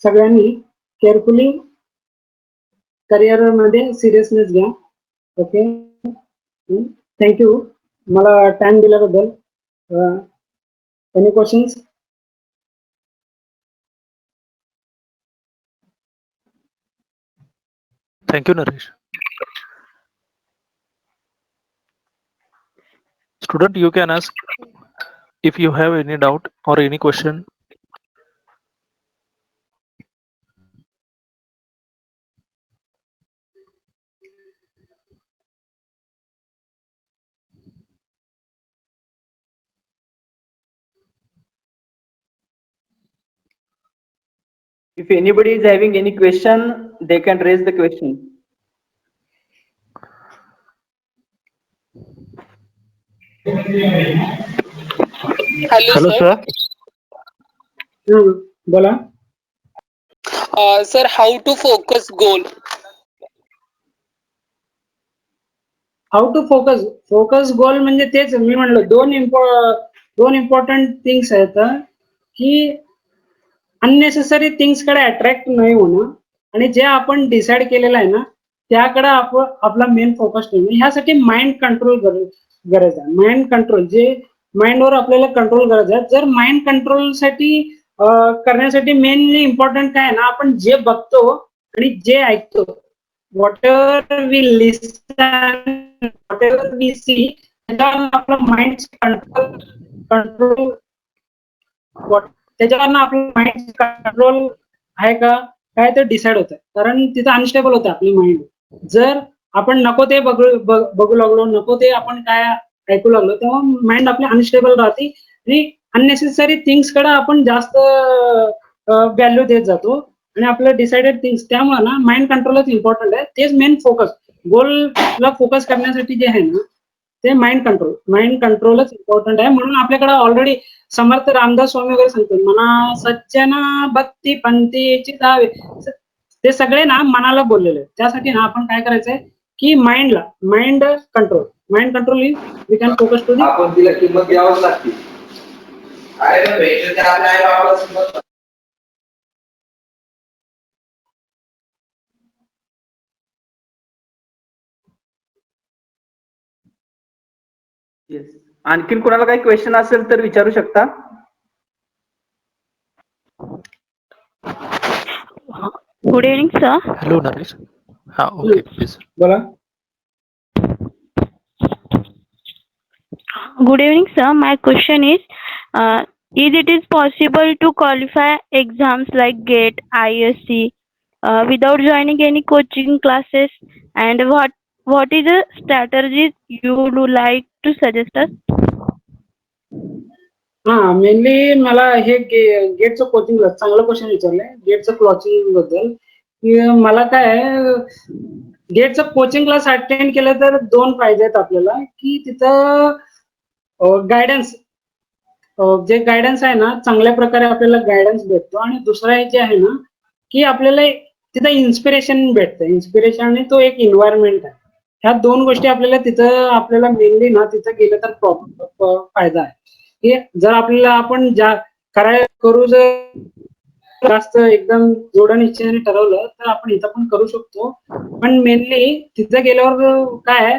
सगळ्यांनी केअरफुली करिअर मध्ये सिरियसनेस घ्या. ओके, थँक्यू मला टाइम दिल्याबद्दल. Any questions? Thank you, Naresh. Student, you can ask if you have any doubt or any question. If anybody is having any question, they can raise the question. Hello, sir. बोला. Sir, how to focus goal? How to focus goal म्हणजे तेच मी म्हणलं दोन important things आहेत की unnecessary things कडे attract नाही होणं आणि जे आपण डिसाईड केलेलं आहे ना त्याकडे आपला मेन फोकस ठेवणं. ह्यासाठी माइंड कंट्रोल गरज आहे. माइंड कंट्रोल जे माइंडवर आपल्याला कंट्रोल करायचं आहे. जर माइंड कंट्रोल साठी करण्यासाठी मेनली इम्पॉर्टंट काय आहे ना आपण जे बघतो आणि जे ऐकतो, whatever we listen, whatever we see, त्याच्यावरनं आपलं माइंड कंट्रोल त्याच्यावरनं आपलं माइंड कंट्रोल आहे का काय ते डिसाइड होतं. कारण तिथं अनस्टेबल होतं आपली माइंड. जर आपण नको ते बघू लागलो, नको ते आपण काय ऐकू लागलो तेव्हा माइंड आपली अनस्टेबल राहते आणि अननेसेसरी थिंग्स कडे आपण जास्त व्हॅल्यू देत जातो आणि आपलं डिसाइडेड थिंग्स. त्यामुळे ना माइंड कंट्रोलच इम्पॉर्टंट आहे. तेच मेन फोकस गोलला फोकस करण्यासाठी जे आहे ना ते माइंड कंट्रोलच इम्पॉर्टंट आहे. म्हणून आपल्याकडे ऑलरेडी समर्थ रामदास स्वामी वगैरे सांगतो मना सज्जन भक्ती पंथीची जावे, ते सगळे ना मनाला बोललेले. त्यासाठी ना आपण काय करायचंय की mind control we can focus to the. आपण तिला किंमत द्यावंच लागते. येस, आणखीन कोणाला काही क्वेश्चन असेल तर विचारू शकता. Good evening, sir. Hello, Naresh. हा ओके प्लीज. बोला. Good evening, sir. My question is it is possible to qualify exams like GATE, ISC without joining any coaching classes? And what is the strategies you would like to suggest us? हा, mainly मला हे गेटचं coaching चांगलं question विचारलंय गेटचं coaching बद्दल. की मला काय गेटचं coaching class attend केलं तर 2 फायदे आहेत आपल्याला, की तिथं गायडन्स जे गायडन्स आहे ना, चांगल्या प्रकारे आपल्याला गायडन्स भेटतो. आणि दुसरं जे आहे ना, की आपल्याला तिथं इन्स्पिरेशन भेटतं. इन्स्पिरेशन आणि तो एक एन्व्हायरमेंट आहे. ह्या 2 गोष्टी आपल्याला तिथं आपल्याला मेनली ना तिथं गेलं तर फायदा आहे. की जर आपल्याला आपण करू जर जास्त एकदम जोडण इच्छेने ठरवलं तर आपण इथं पण करू शकतो. पण मेनली तिथं गेल्यावर काय आहे,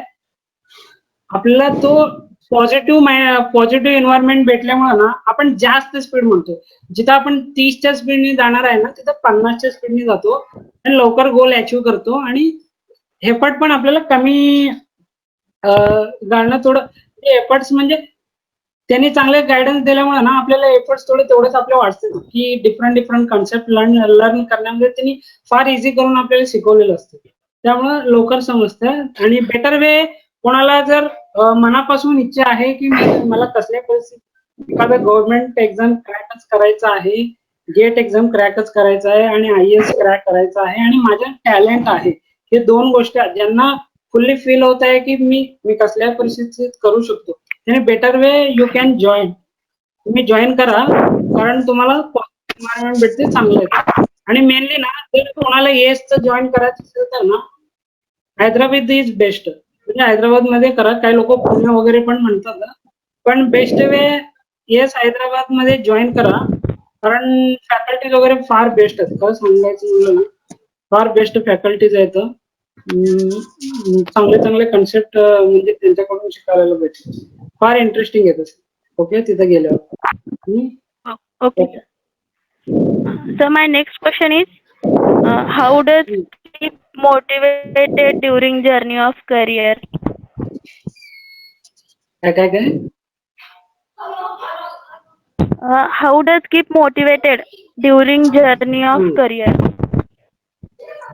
आपल्याला तो पॉझिटिव्ह एन्व्हायरमेंट भेटल्यामुळे ना आपण जास्त स्पीड म्हणतो. जिथं आपण 30च्या स्पीडने जाणार आहे ना, तिथं 50च्या स्पीडने जातो आणि लवकर गोल अचीव करतो. आणि एफर्ट पण आपल्याला कमी घालणं थोडं एफर्ट्स म्हणजे त्यांनी चांगले गायडन्स दिल्यामुळे ना आपल्याला एफर्ट्स तेवढेच आपले वाटतात. की डिफरंट कॉन्सेप्ट लर्न करण्यामध्ये त्यांनी फार इझी करून आपल्याला शिकवलेलं असतं. त्यामुळे लवकर समजतं. आणि बेटर वे कोणाला जर मनापासून इच्छा आहे की मला कसल्या परिस्थितीत एखादं गव्हर्नमेंट एक्झाम क्रॅकच करायचं आहे, गेट एक्झाम क्रॅकच करायचं आहे आणि IAS क्रॅक करायचं आहे आणि माझं टॅलेंट आहे, हे 2 गोष्टी ज्यांना फुल्ली फील होत आहे की मी कसल्या परिस्थितीत करू शकतो, त्याने better way you can join. तुम्ही जॉईन करा, कारण तुम्हाला एन्व्हायरमेंट भेटते चांगलं आहे. आणि मेनली ना जर कोणाला येसचं जॉईन करायचं असेल तर ना हैदराबाद इज बेस्ट. म्हणजे हैदराबाद मध्ये करा. काही लोक पुणे वगैरे पण म्हणतात, पण बेस्ट वे येस हैदराबाद मध्ये जॉईन करा. कारण फॅकल्टीज वगैरे फार बेस्ट आहेत. खरं सांगायचं म्हणलं ना, फार बेस्ट फॅकल्टीज आहेत. चांगले कन्सेप्ट म्हणजे त्यांच्याकडून शिकायला भेटते. फार इंटरेस्टिंग आहे तसं. ओके, तिथे गेल्यावर. Okay, sir. So my next question is, how does keep motivated during journey of career? काय How does keep motivated during journey of career?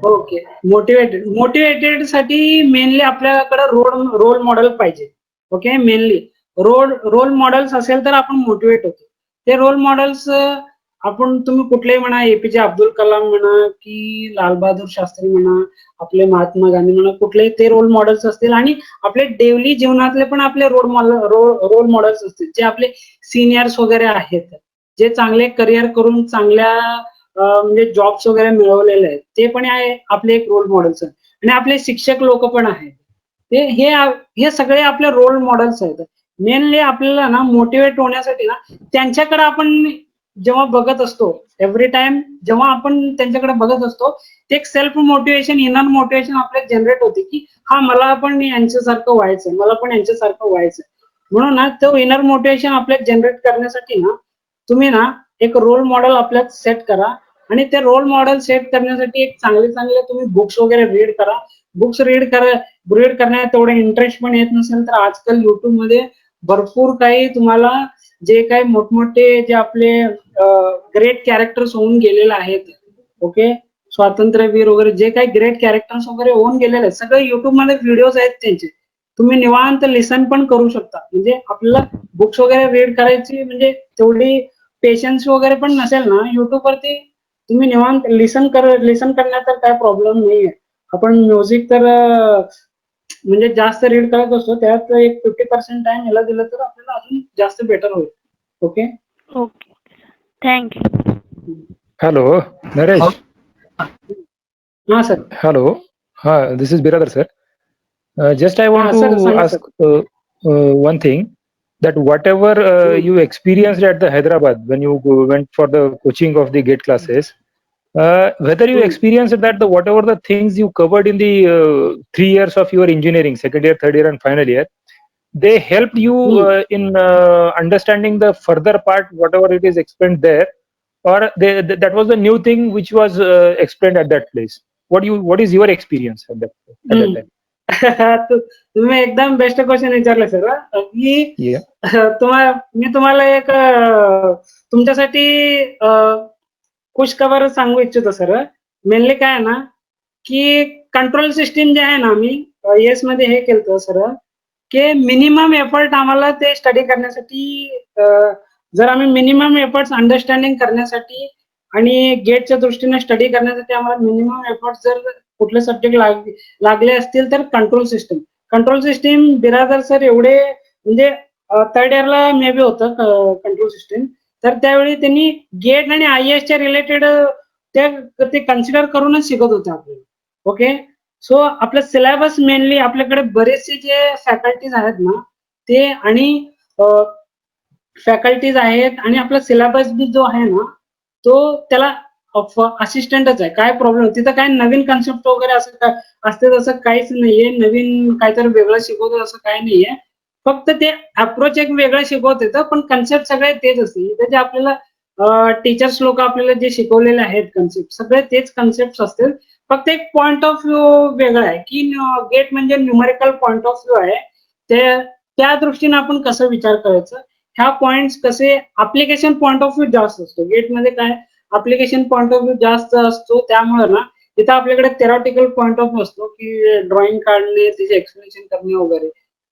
Okay, motivated साठी मेनली आपल्याकडे रोल मॉडेल पाहिजे. ओके, मेनली रोल मॉडेल्स असेल तर आपण motivate होतो. ते role models आपण तुम्ही कुठलेही म्हणा, APJ अब्दुल कलाम म्हणा की लालबहादूर शास्त्री म्हणा, आपले महात्मा गांधी म्हणा, कुठलेही ते रोल मॉडेल्स असतील. आणि आपले डेली जीवनातले पण आपले रोल मॉडेल्स असतील, जे आपले सिनियर्स वगैरे आहेत, जे चांगले करिअर करून चांगल्या म्हणजे जॉब्स वगैरे मिळवलेले आहेत, ते पण आहे आपले एक रोल मॉडेल्स आहेत. आणि आपले शिक्षक लोक पण आहेत, ते हे सगळे आपले रोल मॉडेल्स आहेत. मेनली आपल्याला ना मोटिवेट होण्यासाठी ना त्यांच्याकडे आपण जेव्हा बघत असतो, एव्हरी टाइम जेव्हा आपण त्यांच्याकडे बघत असतो, ते एक सेल्फ मोटिवेशन, इनर मोटिवेशन आपल्याला जनरेट होते की हा मला पण यांच्यासारखं व्हायचं, मला पण यांच्यासारखं व्हायचं. म्हणून ना तो इनर मोटिवेशन आपल्याला जनरेट करण्यासाठी ना तुम्ही ना एक रोल मॉडेल आपल्याला सेट करा. आणि ते रोल मॉडेल सेट करण्यासाठी एक चांगले तुम्ही बुक्स वगैरे रीड करा. बुक्स रीड करण्यात तेवढे इंटरेस्ट पण येत नसेल तर आजकाल युट्यूब मध्ये भरपूर काही तुम्हाला जे काही मोठमोठे जे आपले ग्रेट कॅरेक्टर्स होऊन गेलेले आहेत, ओके, स्वातंत्र्यवीर वगैरे जे काही ग्रेट कॅरेक्टर्स वगैरे होऊन गेलेले आहेत, सगळे युट्यूब मध्ये व्हिडिओज आहेत त्यांचे. तुम्ही निवांत लिसन पण करू शकता. म्हणजे आपल्याला बुक्स वगैरे रीड करायची म्हणजे तेवढी पेशन्स वगैरे पण नसेल ना, युट्यूब वरती तुम्ही निवांत लिसन करण्यात तर काय प्रॉब्लेम नाहीये. आपण म्युझिक तर म्हणजे जास्त रीड करत असतो, त्यात एक 50% टाइम याला दिलं तर आपल्याला अजून जास्त बेटर होईल. Okay, Okay, thank you. Hello, Naresh. हा sir. Hello. This is Biradar, sir. Just I want sir, to सांगा ask one thing, that whatever you experienced at the Hyderabad when you went for the coaching of the GATE classes, whether you experienced that whatever the things you covered in the 3 years of your engineering, second year, third year, and final year, they helped you in understanding the further part, whatever it is explained there, or that was the new thing which was explained at that place. what is your experience at that time? तुम्ही एकदम best question विचारलं sir. की Yeah. मी तुम्हाला एक तुमच्यासाठी खुश खबर सांगू इच्छितो सर. मेनली काय आहे ना, की कंट्रोल सिस्टीम जे आहे ना, आम्ही येस मध्ये हे केलं सर, की मिनिमम एफर्ट आम्हाला ते स्टडी करण्यासाठी, जर आम्ही मिनिमम एफर्ट्स अंडरस्टँडिंग करण्यासाठी आणि गेटच्या दृष्टीने स्टडी करण्यासाठी आम्हाला मिनिमम एफर्ट जर कुठले सब्जेक्ट लागले असतील तर कंट्रोल सिस्टीम बिरादर सर एवढे म्हणजे थर्ड इयरला मे बी होतं कंट्रोल सिस्टीम. तर त्यावेळी त्यांनी गेट आणि IAS च्या रिलेटेड ते कन्सिडर करूनच शिकत होते आपल्याला. ओके. सो आपलं सिलेबस मेनली आपल्याकडे बरेचसे जे फॅकल्टीज आहेत ना ते आणि फॅकल्टीज आहेत आणि आपला सिलेबस बी जो आहे ना तो त्याला असिस्टंटच आहे. काय प्रॉब्लेम तिथं काय नवीन कन्सेप्ट वगैरे असं काय असते तसं काहीच नाहीये. नवीन काहीतरी वेगळं शिकवतो असं काही नाहीये. फक्त ते अप्रोच एक वेगळं शिकवत येतं पण कन्सेप्ट सगळे तेच असते. इथे जे आपल्याला टीचर्स लोक आपल्याला जे शिकवलेले आहेत कन्सेप्ट सगळे तेच कन्सेप्ट असतील. फक्त एक पॉइंट ऑफ व्ह्यू वेगळा आहे की गेट म्हणजे न्यूमेरिकल पॉइंट ऑफ व्ह्यू आहे. त्या दृष्टीने आपण कसं विचार करायचं ह्या पॉइंट्स कसे ऍप्लिकेशन पॉइंट ऑफ व्ह्यू जास्त असतो. गेटमध्ये काय ऍप्लिकेशन पॉइंट ऑफ व्ह्यू जास्त असतो. त्यामुळे ना इथं आपल्याकडे थेरॉटिकल पॉइंट ऑफ असतो की ड्रॉइंग काढणे तिचे एक्सप्लेनेशन करणे वगैरे.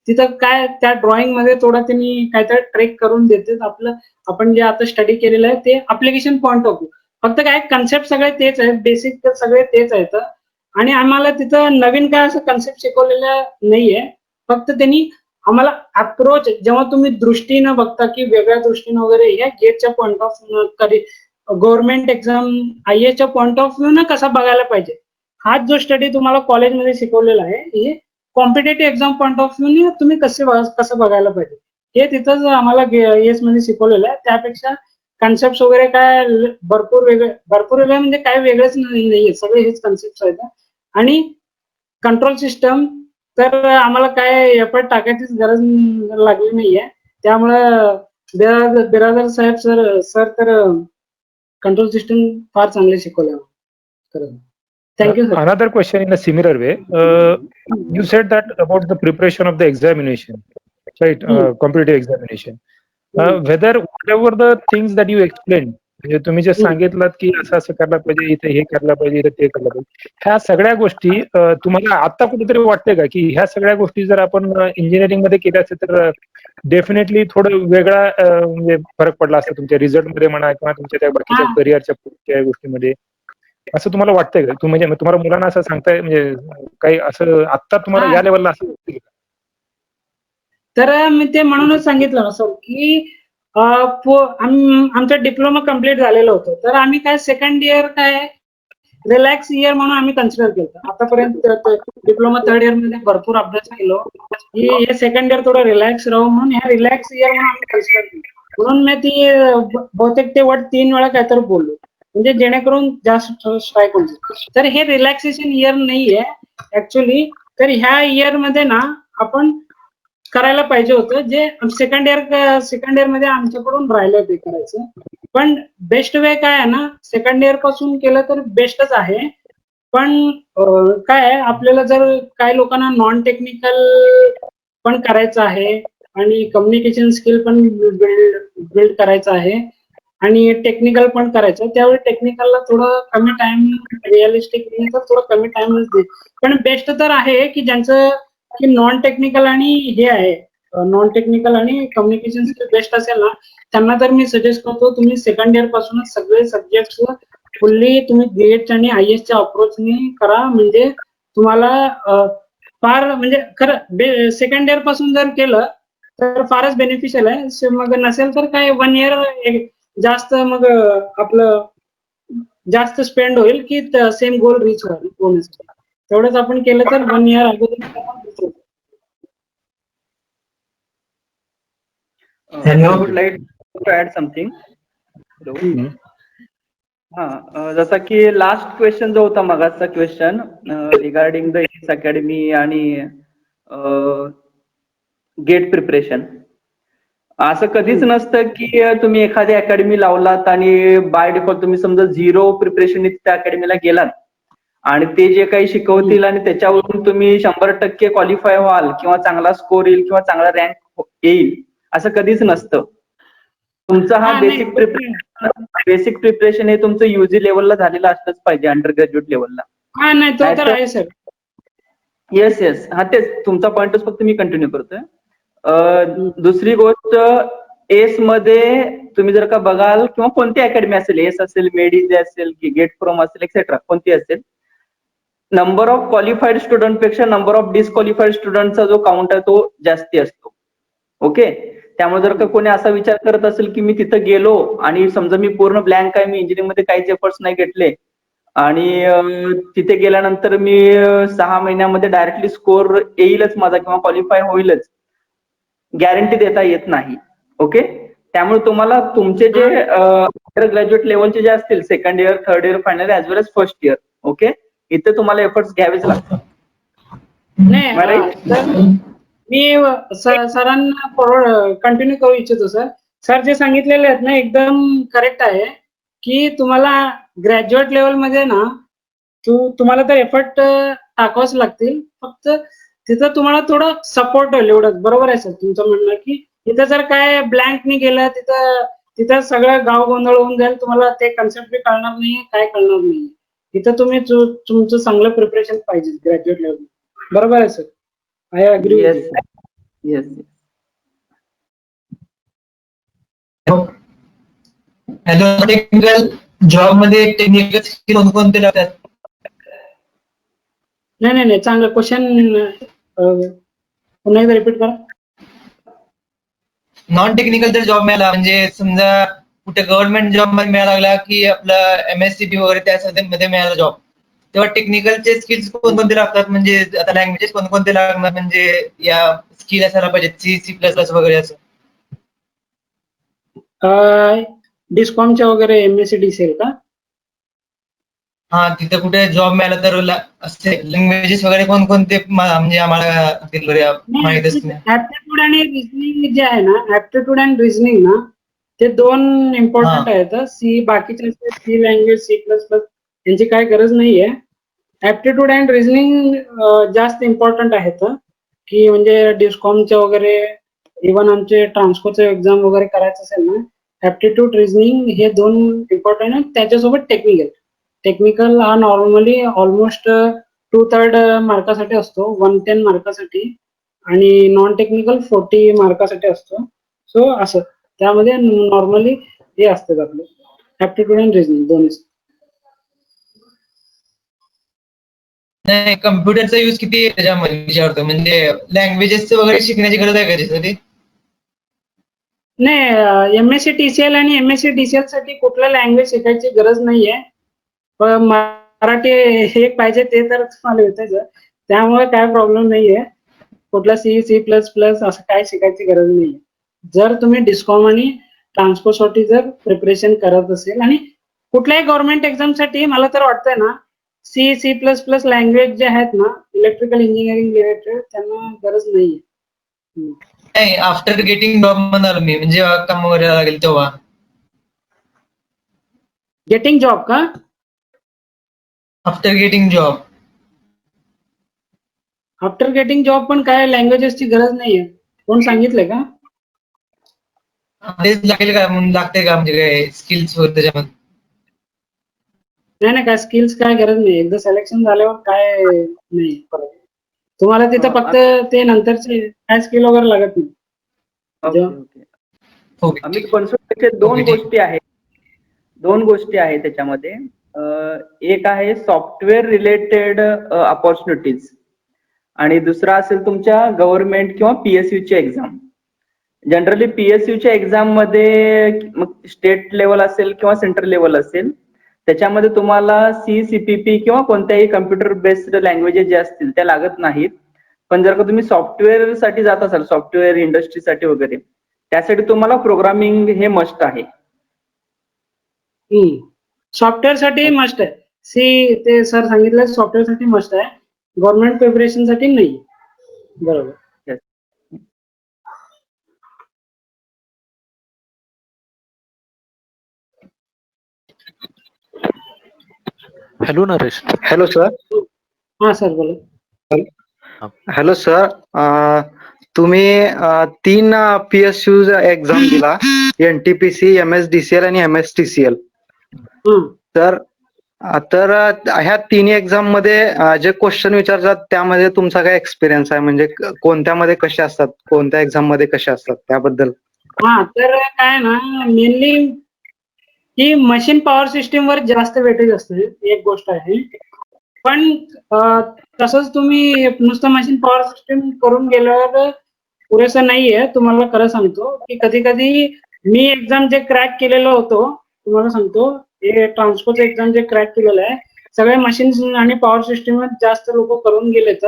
तिथं काय त्या ड्रॉइंग मध्ये थोडं त्यांनी काहीतरी ट्रेक करून देते. आपण जे आता स्टडी केलेलं आहे ते ऍप्लिकेशन पॉइंट ऑफ व्ह्यू. फक्त काय कन्सेप्ट सगळे तेच आहेत, बेसिक सगळे तेच आहेत आणि आम्हाला तिथं नवीन काय असं कन्सेप्ट शिकवलेलं नाहीये. फक्त त्यांनी आम्हाला अप्रोच जेव्हा तुम्ही दृष्टीनं बघता की वेगळ्या दृष्टीनं वगैरे या गेटच्या पॉइंट ऑफ कधी गव्हर्नमेंट एक्झाम IASच्या पॉइंट ऑफ व्ह्यू ना कसा बघायला पाहिजे हाच जो स्टडी तुम्हाला कॉलेजमध्ये शिकवलेला आहे हे competitive exam point of view तुम्ही कसं बघायला पाहिजे हे तिथंच आम्हाला येस मध्ये शिकवलेलं आहे. त्यापेक्षा कन्सेप्ट वगैरे काय भरपूर वेगळे म्हणजे काय वेगळंच नाहीये. सगळे हेच कन्सेप्ट आहेत आणि कंट्रोल सिस्टम तर आम्हाला काय एफर्ट टाकायचीच गरज लागली नाहीये. त्यामुळं बिरादर साहेब सर तर कंट्रोल सिस्टम फार चांगले शिकवले. Thank you, sir. Another question in a similar way. You said that about the preparation of the examination, right? Competitive examination. Whether whatever the things that you explained, म्हणजे तुम्ही जे सांगितलं की असं करायला पाहिजे, इथे हे करायला पाहिजे, इथे ते करायला पाहिजे, ह्या सगळ्या गोष्टी तुम्हाला आता कुठेतरी वाटते का की ह्या सगळ्या गोष्टी जर आपण इंजिनिअरिंग मध्ये केल्या असते तर डेफिनेटली थोडं वेगळा म्हणजे फरक पडला असता तुमच्या रिझल्ट मध्ये म्हणा किंवा तुमच्या त्या बाकीच्या करिअरच्या पुढच्या गोष्टीमध्ये, असं तुम्हाला वाटतंय का? तुम्ही म्हणजे तुम्हाला मुलांना असं सांगताय म्हणजे काही असं आता तुम्हाला या लेवलला असं वाटतंय का? तर मी ते म्हणूनच सांगितलं असं की आमचं डिप्लोमा कम्प्लीट झालेलं होतं तर आम्ही काय सेकंड इयर काय रिलॅक्स इयर म्हणून आम्ही कन्सिडर केलं. आतापर्यंत डिप्लोमा थर्ड इयर मध्ये भरपूर अभ्यास केलो की हे सेकंड इयर थोडं रिलॅक्स राहू म्हणून ह्या रिलॅक्स इयर म्हणून आम्ही कन्सिडर केलं. म्हणून मी ती बहुतेक ते वर्ड 3 वेळा काहीतरी बोललो म्हणजे जेणेकरून जास्त स्ट्राईक होईल. तर हे रिलॅक्सेशन इयर नाहीये ऍक्च्युली. तर ह्या इयर मध्ये ना आपण करायला पाहिजे होतं जे सेकंड इयर मध्ये आमच्याकडून राहिलं ते करायचं. पण बेस्ट वे काय आहे ना सेकंड इयर पासून केलं तर बेस्टच आहे. पण काय आहे आपल्याला जर काही लोकांना नॉन टेक्निकल पण करायचं आहे आणि कम्युनिकेशन स्किल पण बिल्ड करायचं आहे आणि टेक्निकल पण करायचं त्यावेळी टेक्निकलला थोडं कमी टाइम रिअलिस्टिक थोडं कमी टाइम दे. पण बेस्ट तर आहे की ज्यांचं की नॉन टेक्निकल आणि हे आहे नॉन टेक्निकल आणि कम्युनिकेशन स्किल बेस्ट असेल ना त्यांना तर मी सजेस्ट करतो तुम्ही सेकंड इयर पासूनच सगळे सब्जेक्ट फुल्ली तुम्ही गेट आणि IASच्या अप्रोचने करा. म्हणजे तुम्हाला फार म्हणजे खरं सेकंड इयर पासून जर केलं तर फारच बेनिफिशियल आहे. मग नसेल तर काय 1 इयर जास्त मग आपलं जास्त स्पेंड होईल की सेम गोल रीच होईल. तेवढंच आपण केलं तर 1 इयर अगोदर. I would like to add something. जसा की लास्ट क्वेश्चन जो होता मगाचा question regarding the IAS academy आणि गेट प्रिपरेशन. असं कधीच नसतं की तुम्ही एखादी अकॅडमी लावलात आणि बाय डिफॉल्ट तुम्ही समजा 0 प्रिपरेशन त्या अकॅडमीला गेलात आणि ते जे काही शिकवतील आणि त्याच्यावरून तुम्ही 100% क्वालिफाय व्हाल किंवा चांगला स्कोर येईल किंवा चांगला रँक येईल असं कधीच नसतं. तुमचा हा बेसिक प्रिपरेशन हे तुमचं युजी लेवलला झालेलं असलंच पाहिजे, अंडर ग्रॅज्युएट लेवलला. हा नाही तो तर आहे सर. येस येस, हा तेच तुमचा पॉइंटच फक्त मी कंटिन्यू करतोय. दुसरी गोष्ट, एस मध्ये तुम्ही जर का बघाल किंवा कोणती अकॅडमी असेल, एस असेल, मेडिज असेल, की गेट फ्रॉम असेल, एक्सेट्रा कोणती असेल, नंबर ऑफ क्वालिफाईड स्टुडंट पेक्षा नंबर ऑफ डिस्क्वालिफाईड स्टुडंटचा जो काउंट आहे तो जास्ती असतो. ओके, त्यामुळे जर का कोणी असा विचार करत असेल की मी तिथं गेलो आणि समजा मी पूर्ण ब्लँक आहे, मी इंजिनिअरिंग मध्ये काहीच एफर्ट्स नाही घेतले आणि तिथे गेल्यानंतर मी 6 महिन्यामध्ये डायरेक्टली स्कोर येईलच माझा किंवा क्वालिफाय होईलच, गॅरंटी देता येत नाही. ओके, त्यामुळे तुम्हाला तुमचे जे ग्रॅज्युएट लेवलचे जे असतील, second year, third year, final as well as first year, okay, इथे तुम्हाला एफर्ट्स घ्यावेच लागतात. मी सरांना कंटिन्यू करू इच्छितो सर. सर जे सांगितलेले आहेत ना एकदम करेक्ट आहे की तुम्हाला ग्रॅज्युएट लेवल मध्ये ना तुम्हाला तर एफर्ट टाकावंच लागतील, फक्त तिथं तुम्हाला थोडं सपोर्ट होईल एवढंच. बरोबर आहे सर तुमचं म्हणणं, की तिथं जर काय ब्लँक नाही गेलं तिथं सगळं गाव गोंधळ होऊन जाईल, तुम्हाला ते कन्सेप्ट बी कळणार नाही, काय कळणार नाही. तिथं तुम्ही तुमचं चांगलं प्रिपरेशन पाहिजे ग्रॅज्युएट लेवल. बरोबर आहे sir, I agree. Yes yes. Hello, technical job मध्ये टेक्निकल स्किल कोणकोणते लागतात? नाही चांगलं क्वेश्चन पुन्हा एकदा रिपीट करा. नॉन टेक्निकल जर जॉब मिळाला, म्हणजे समजा कुठे गव्हर्नमेंट जॉब मध्ये मिळायला लागला की आपलं MSCB वगैरे त्या मध्ये मिळाला जॉब, तेव्हा टेक्निकलचे स्किल्स कोणकोणते लागतात? म्हणजे आता लँग्वेजेस कोणकोणते लागणार, म्हणजे या स्किल असायला पाहिजे, C++ वगैरे असं? डिस्कॉमच्या वगैरे MSc DCL का? हा, तिथं कुठे जॉब मिळाला तर असे लँग्वेजेस वगैरे कोणकोणते म्हणजे आम्हाला माहितच नाही. ऍप्टिट्यूड आणि रिझनिंग जे आहे ना, ऍप्टिट्यूड अँड रिझनिंग ना, ते 2 इम्पॉर्टंट आहेत. बाकीचे C लँग्वेज, C++ यांची काय गरज नाहीये. ऍप्टिट्यूड अँड रिझनिंग जास्त इम्पॉर्टंट आहेत, की म्हणजे डिस्कॉमचे वगैरे, इव्हन आमचे ट्रान्सकोचे एक्झाम वगैरे करायचं असेल ना, ऍप्टिट्यूड रिझनिंग हे 2 इम्पॉर्टंट आहेत. त्याच्यासोबत टेक्निकल हा नॉर्मली ऑलमोस्ट 2/3 मार्कासाठी असतो, 110 मार्कासाठी, आणि नॉन टेक्निकल 40 मार्कासाठी असतो. सो असं त्यामध्ये नॉर्मली हे असतं आपलं ऍप्टिट्यूड अँड रिझनिंग दोन्ही. नाही, कम्प्युटरचा यूज किती त्याच्यामध्ये विचारतो, म्हणजे लँग्वेजेस वगैरे शिकण्याची गरज आहे का त्याच्यासाठी? नाही, MSc TCL आणि MSc DCL साठी कुठलं लँग्वेज शिकायची गरज नाहीये, पण मराठी हे पाहिजे ते तर तुम्हाला येतच, त्यामुळे काय प्रॉब्लेम नाहीये. कुठला C++ असं काय शिकायची गरज नाहीये. जर तुम्ही डिस्कॉम आणि ट्रान्सपोर्टसाठी जर प्रिपरेशन करत असेल आणि कुठल्याही गव्हर्नमेंट एक्झामसाठी, मला तर वाटतंय ना C++ लँग्वेज जे आहेत ना इलेक्ट्रिकल इंजिनिअरिंग रिलेटेड, त्यांना गरज नाहीये. नाही, आफ्टर गेटिंग जॉब म्हणाल मी, म्हणजे काम वगैरे लागेल तेव्हा. गेटिंग जॉब का? After getting job. After getting job पण काय लँग्वेजेसची गरज नाहीये, कोण सांगितलंय का? तेच लागेल का, लागते का, म्हणजे काय स्किल्स वगैरे त्याच्यामध्ये? नाही काय स्किल्स काय गरज नाही, एकदा सिलेक्शन झाल्यावर काय नाही परत तुम्हाला तिथं, फक्त ते नंतरचे काय स्किल वगैरे लागत नाही. अमित बनसोडे, दोन गोष्टी आहेत त्याच्यामध्ये. एक आहे सॉफ्टवेअर रिलेटेड अपॉर्च्युनिटीज आणि दुसरा असेल तुमच्या गव्हर्नमेंट किंवा PSU ची एक्झाम. जनरली PSU च्या एक्झाम मध्ये स्टेट लेवल असेल किंवा सेंट्रल लेवल असेल, त्याच्यामध्ये तुम्हाला CPP किंवा कोणत्याही कम्प्युटर बेस्ड लँग्वेजेस जे असतील त्या लागत नाहीत. पण जर का तुम्ही सॉफ्टवेअर साठी जात असाल, सॉफ्टवेअर इंडस्ट्रीसाठी वगैरे, त्यासाठी तुम्हाला प्रोग्रामिंग हे मस्ट आहे. सॉफ्टवेअर साठी मस्ट आहे. ते सर सांगितलं सॉफ्टवेअर साठी मस्ट आहे, गव्हर्नमेंट प्रिपरेशन साठी नाही. बरोबर. हॅलो नरेश. Hello sir. हा सर बोला. Hello sir. तुम्ही 3 PSU एक्झाम दिला, NTPC, MSDCL आणि MSTCL. तर ह्या तिन्ही एक्झाम मध्ये जे क्वेश्चन विचारतात त्यामध्ये तुमचा काय एक्सपिरियन्स आहे, म्हणजे कोणत्यामध्ये कसे असतात, कोणत्या एक्झाम मध्ये कसे असतात त्याबद्दल? हा तर काय ना, मेनली ही मशीन पॉवर सिस्टीम वर जास्त वेटेज असते, एक गोष्ट आहे. पण तसंच तुम्ही नुसतं मशीन पॉवर सिस्टीम करून गेल्यावर पुरेसं नाहीये. तुम्हाला खरं सांगतो की कधी कधी मी एक्झाम जे क्रॅक केलेलं होतो, तुम्हाला सांगतो हे ट्रान्सपोर्ट एक्झाम जे क्रॅक केलेलं आहे, सगळे मशीन आणि पॉवर सिस्टीम जास्त लोक करून गेलेत.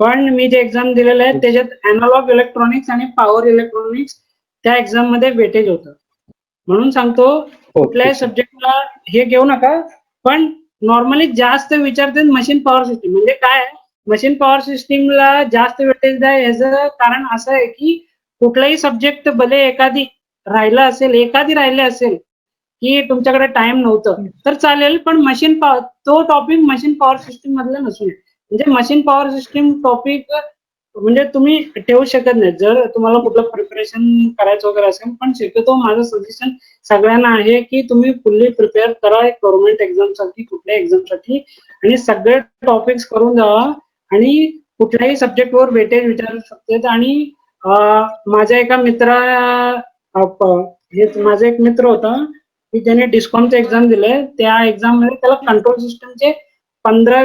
पण मी जे एक्झाम दिलेलं आहे त्याच्यात अॅनालॉग इलेक्ट्रॉनिक्स आणि पॉवर इलेक्ट्रॉनिक्स त्या एक्झाम मध्ये वेटेज होतं. म्हणून सांगतो कुठल्याही सब्जेक्टला हे घेऊ नका. पण नॉर्मली जास्त विचारते मशीन पॉवर सिस्टीम. म्हणजे काय, मशीन पॉवर सिस्टीमला जास्त वेटेज द्या याचं कारण असं आहे की कुठलाही सब्जेक्ट भले एखादी राहिली असेल की तुमच्याकडे टाइम नव्हतं तर चालेल, पण मशीन पॉवर तो टॉपिक मशीन पॉवर सिस्टीम मधला नसून, म्हणजे मशीन पॉवर सिस्टीम टॉपिक म्हणजे तुम्ही ठेवू शकत नाही जर तुम्हाला कुठलं प्रिपरेशन करायचं वगैरे असेल. पण शक्यतो माझं सजेशन सगळ्यांना आहे की तुम्ही फुल्ली प्रिपेअर करा गव्हर्नमेंट एक्झाम साठी, कुठल्या एक्झाम साठी, आणि सगळे टॉपिक्स करून जावा आणि कुठल्याही सब्जेक्ट वर वेटेज विचारू शकतात. आणि माझ्या एका माझा एक मित्र होता की त्याने डिस्कॉमचे एक्झाम दिले. त्या एक्झाम मध्ये त्याला कंट्रोल सिस्टमचे 15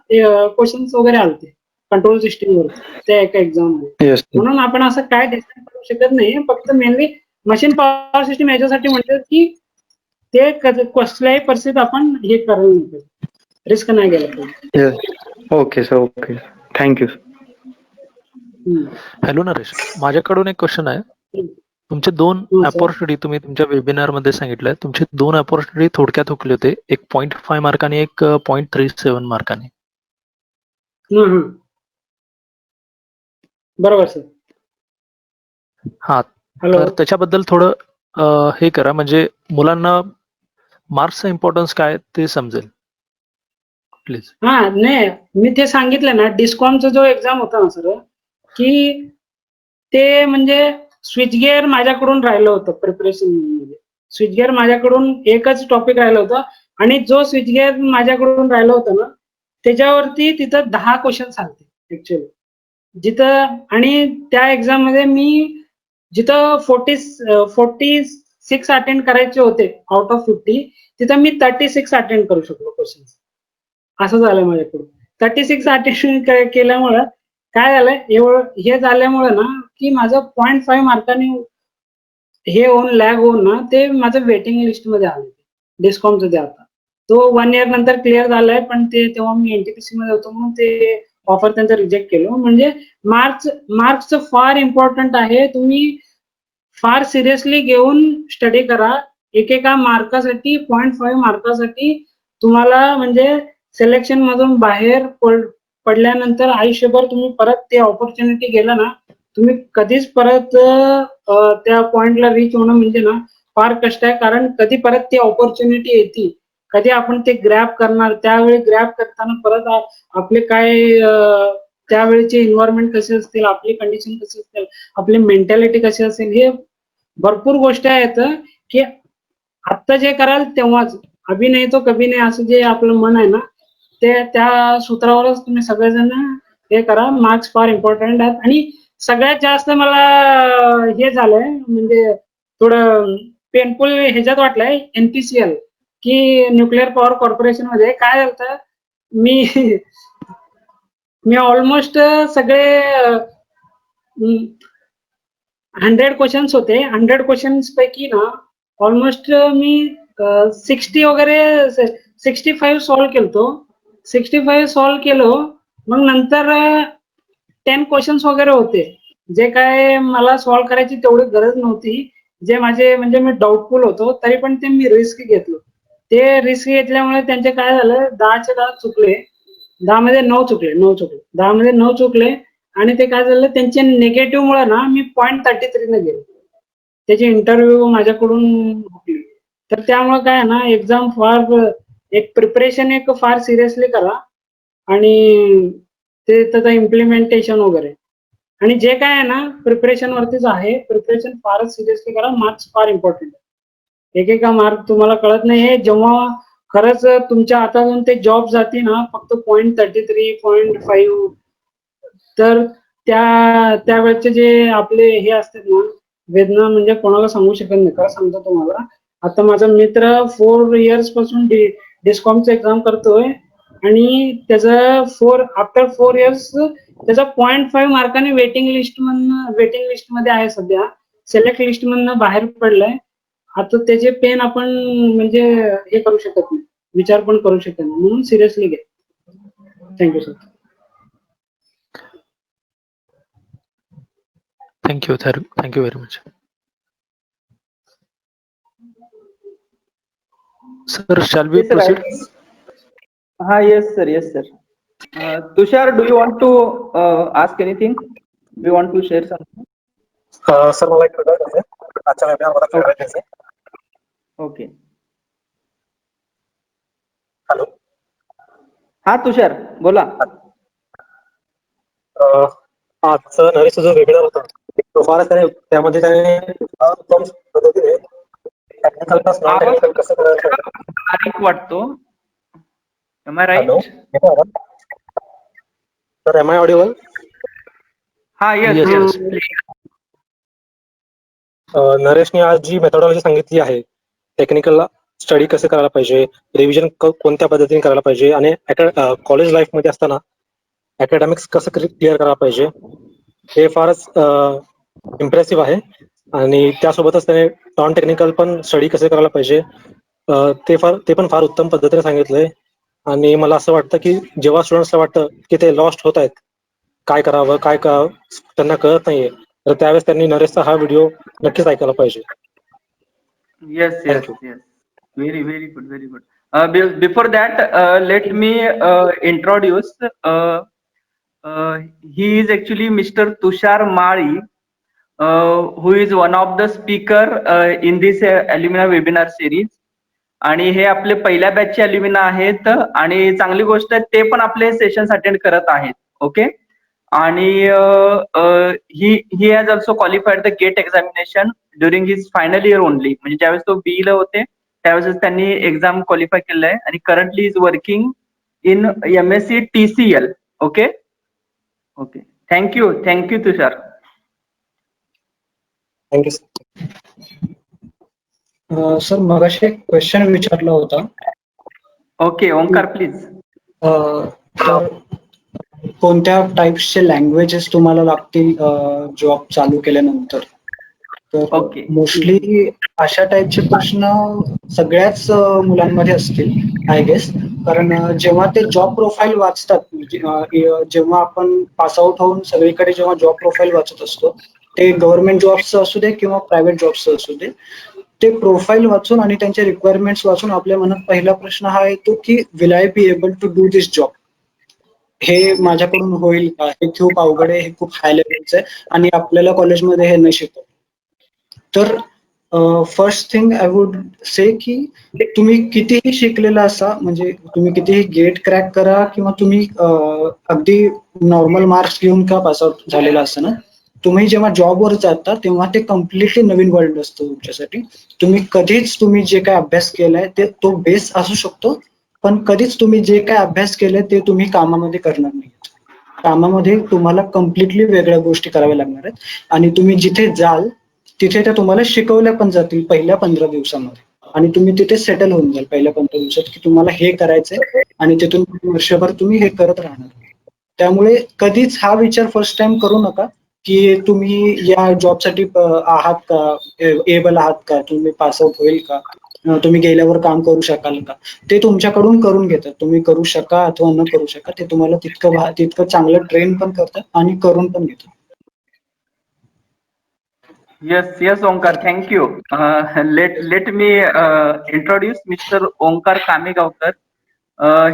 क्वेश्चन्स वगैरे आलते कंट्रोल सिस्टीम वर त्या एका एक्झाम मध्ये. म्हणून आपण असं काय डिसाईड करू शकत नाही. फक्त मेनली मशीन पॉवर सिस्टीम याच्यासाठी म्हणतात की ते कसल्याही परिस्थितीत आपण हे करायला रिस्क नाही घ्यायला पाहिजे. Okay sir, okay, thank you. Hello Naresh, माझ्याकडून एक क्वेश्चन आहे. तुमचे 2 अपॉर्च्युनिटी तुम्ही तुमच्या वेबिनार मध्ये सांगितलं, तुमचे 2 अपॉर्च्युनिटी थोडक्यात हुकले होते, एक 0.5 मार्काने, एक 0.37 मार्काने. बरोबर सर. हा, तर त्याच्याबद्दल थोडं हे करा, म्हणजे मुलांना मार्क्सचा इम्पॉर्टन्स काय ते समजेल प्लीज. हा नाही, मी ते सांगितलं ना, डिस्कॉमचा जो एक्झाम होता ना सर, की ते म्हणजे स्विच गिअर माझ्याकडून राहिलं होतं प्रिपरेशन मध्ये. स्विच गिअर माझ्याकडून एकच टॉपिक राहिलं होतं आणि जो स्विच गिअर माझ्याकडून राहिलं होतं ना त्याच्यावरती तिथं 10 क्वेश्चन्स आलते ऍक्च्युअली जिथं. आणि त्या एक्झाम मध्ये मी जिथं 46 अटेंड करायचे होते आउट ऑफ 50, तिथं मी 36 अटेंड करू शकलो क्वेश्चन्स. असं झालं माझ्याकडून. 36 अटेंड केल्यामुळं काय झालं, एवढं हे झाल्यामुळे ना की माझं 0.5 मार्काने हे होऊन लॅग होऊन ना ते माझं वेटिंग लिस्ट मध्ये आलं डिस्कॉमचं. ते आता तो 1 इयर नंतर क्लिअर झालाय, पण ते तेव्हा मी NTPC मध्ये होतो म्हणून ते ऑफर त्यांचं रिजेक्ट केलं. म्हणजे मार्क्स फार इम्पॉर्टंट आहे. तुम्ही फार सिरियसली घेऊन स्टडी करा. एकेका मार्कासाठी 0.5 मार्कासाठी तुम्हाला म्हणजे सिलेक्शन मधून बाहेर पडल्यानंतर आयुष्यभर तुम्ही परत ते ऑपॉर्च्युनिटी गेला ना, तुम्ही कधीच परत त्या पॉइंटला रीच होणं म्हणजे ना फार कष्ट आहे. कारण कधी परत ती ऑपॉर्च्युनिटी येते, कधी आपण ते ग्रॅब करणार, त्यावेळी ग्रॅब करताना परत आपले काय त्यावेळेचे एन्व्हायरमेंट कसे असतील, आपली कंडिशन कशी असेल, आपली मेंटॅलिटी कशी असेल, हे भरपूर गोष्टी आहेत की आत्ता जे कराल तेव्हाच. अभि नाही तो कभी नाही असं जे आपलं मन आहे ना, ते त्या सूत्रावरच तुम्ही सगळेजण हे करा. मार्क्स फार इम्पॉर्टंट आहेत. आणि सगळ्यात जास्त मला हे झालंय म्हणजे थोडं पेनफुल ह्याच्यात वाटलंय NPCL की न्यूक्लिअर पॉवर कॉर्पोरेशन मध्ये काय झालं, मी ऑलमोस्ट सगळे 100 क्वेश्चन्स होते. 100 क्वेश्चन्स पैकी ना ऑलमोस्ट मी 60 वगैरे 65 सॉल्व्ह केलतो. 65 सॉल्व्ह केलो. मग नंतर 10 क्वेश्चन्स वगैरे होते जे काय मला सॉल्व्ह करायची तेवढी गरज नव्हती, जे माझे म्हणजे मी डाऊटफुल होतो, तरी पण ते मी रिस्क घेतलो. ते रिस्क घेतल्यामुळे त्यांचे काय झालं, 10चे 10 चुकले, 10 मध्ये 9 चुकले, 10 मध्ये 9 चुकले. आणि ते काय झालं, त्यांच्या निगेटिव्ह मुळे ना मी 0.33 ने गेलो. त्याची इंटरव्ह्यू माझ्याकडून हुकली. तर त्यामुळे काय ना एक्झाम फार एक प्रिपरेशन एक फार सिरियसली करा आणि ते त्याचं इम्प्लिमेंटेशन वगैरे आणि जे काय आहे ना प्रिपरेशन वरतीच आहे. प्रिपरेशन फारच सिरियसली करा. मार्क्स फार इम्पॉर्टंट आहे. एकेका मार्क तुम्हाला कळत नाही हे जेव्हा खरंच तुमच्या हातातून ते जॉब जाते ना फक्त 0.33 0.5 तर त्यावेळेचे जे आपले हे असतात ना वेदना म्हणजे कोणाला सांगू शकत नाही. खरं सांगतो तुम्हाला. आता माझा मित्र 4 इयर्स पासून डिस्कॉमचं एक्झाम करतोय आणि त्याचं आफ्टर 4 इयर्स त्याचा 0.5 मार्काने वेटिंग लिस्ट मध्ये आहे सध्या. सिलेक्ट लिस्ट मधनं बाहेर पडलाय. आता त्याचे पेन आपण म्हणजे हे करू शकत नाही. विचार पण करू शकत नाही. म्हणून सिरियसली घ्या. Thank you sir. Thank you very much. Sir, shall we proceed? Yes, sir. Tushar, do you want to ask anything? Do you want to share something? Sir मला एक डाऊट आहे. आजच्या वेबिनारमध्ये क्लिअर करायचं आहे. ओके. हॅलो. हा तुषार बोला. आजचा नरेशचा जो वेबिनार होता तो फारच त्यामध्ये त्याने पद्धतीने टेक्निकल प्लस नॉन टेक्निकल कसं करायचं वाटतो. Am I right? Sir am I audible? हा येस. नरेशने आज जी मेथोडॉलॉजी सांगितली आहे टेक्निकल स्टडी कसं करायला पाहिजे, रिव्हिजन कोणत्या पद्धतीने करायला पाहिजे आणि कॉलेज लाईफ मध्ये असताना अकॅडमिक्स कसं क्लिअर करायला पाहिजे हे फारच इम्प्रेसिव्ह आहे. आणि त्यासोबतच त्याने नॉन टेक्निकल पण स्टडी कसं करायला पाहिजे ते पण फार उत्तम पद्धतीने सांगितलंय. आणि मला असं वाटतं की जेव्हा स्टुडंट्सला वाटतं की ते लॉस्ट होत आहेत, काय करावं काय त्यांना कळत नाहीये, तर त्यावेळेस त्यांनी नरेशचा हा व्हिडिओ नक्कीच ऐकायला पाहिजे. Yes. Very good. Before that, let me introduce. He is actually Mr. Tushar Mali, who is one of the speaker in this Alumni webinar series. आणि हे आपले पहिल्या बॅचचे अल्युमिना आहेत आणि चांगली गोष्ट आहे ते पण आपले सेशन्स अटेंड करत आहेत. ओके. आणि he has also qualified the GATE examination during his final year only. म्हणजे ज्यावेळेस तो बीईला होते त्यावेळेस त्यांनी एक्झाम क्वालिफाय केलं आहे आणि currently is working in MSc TCL. Okay. Thank you Tushar. Thank you sir मगाशी एक क्वेश्चन विचारला होता. Okay Omkar please. तर कोणत्या टाइप्सचे लँग्वेजेस तुम्हाला लागतील जॉब चालू केल्यानंतर? तर मोस्टली अशा टाइपचे प्रश्न सगळ्याच मुलांमध्ये असतील आय गेस. कारण जेव्हा ते जॉब प्रोफाईल वाचतात जेव्हा आपण पास आउट होऊन सगळीकडे जेव्हा जॉब प्रोफाईल वाचत असतो ते गव्हर्नमेंट जॉब्सचं असू दे किंवा प्रायव्हेट जॉब्सचं असू दे ते प्रोफाईल वाचून आणि त्यांचे रिक्वायरमेंट्स वाचून आपल्या मनात पहिला प्रश्न हा येतो की will I be able to do this job. हे माझ्याकडून होईल का? हे खूप अवघड आहे, हे खूप हाय लेवलचं आहे आणि आपल्याला कॉलेजमध्ये हे नाही शिकवत. तर first thing I would say की तुम्ही कितीही शिकलेला असा म्हणजे तुम्ही कितीही गेट क्रॅक करा किंवा तुम्ही अगदी नॉर्मल मार्क्स घेऊन का पास आउट झालेला असं ना, तुम्ही जेव्हा जॉबवर जाता तेव्हा ते कम्प्लिटली नवीन वर्ल्ड असतं तुमच्यासाठी. तुम्ही जे काय अभ्यास केलाय ते तो बेस असू शकतो पण कधीच तुम्ही जे काय अभ्यास केले ते तुम्ही कामामध्ये करणार नाही. कामामध्ये तुम्हाला कम्प्लिटली वेगळ्या गोष्टी कराव्या लागणार आहेत आणि तुम्ही जिथे जाल तिथे त्या तुम्हाला शिकवल्या पण जातील पहिल्या 15 दिवसामध्ये आणि तुम्ही तिथे सेटल होऊन जाल पहिल्या 15 दिवसात की तुम्हाला हे करायचंय आणि तिथून वर्षभर तुम्ही हे करत राहणार. त्यामुळे कधीच हा विचार फर्स्ट टाइम करू नका की तुम्ही या जॉबसाठी आहात का, एबल आहात का, तुम्ही पास आउट होईल का, तुम्ही गेल्यावर काम करू शकाल का. ते तुमच्याकडून करून घेतात. तुम्ही करू शका अथवा न करू शका ते तुम्हाला तितकं चांगलं ट्रेन पण करतात आणि करून पण घेतात. Yes, Onkar, thank you. Let me introduce Mr. Onkar Kamegaonkar.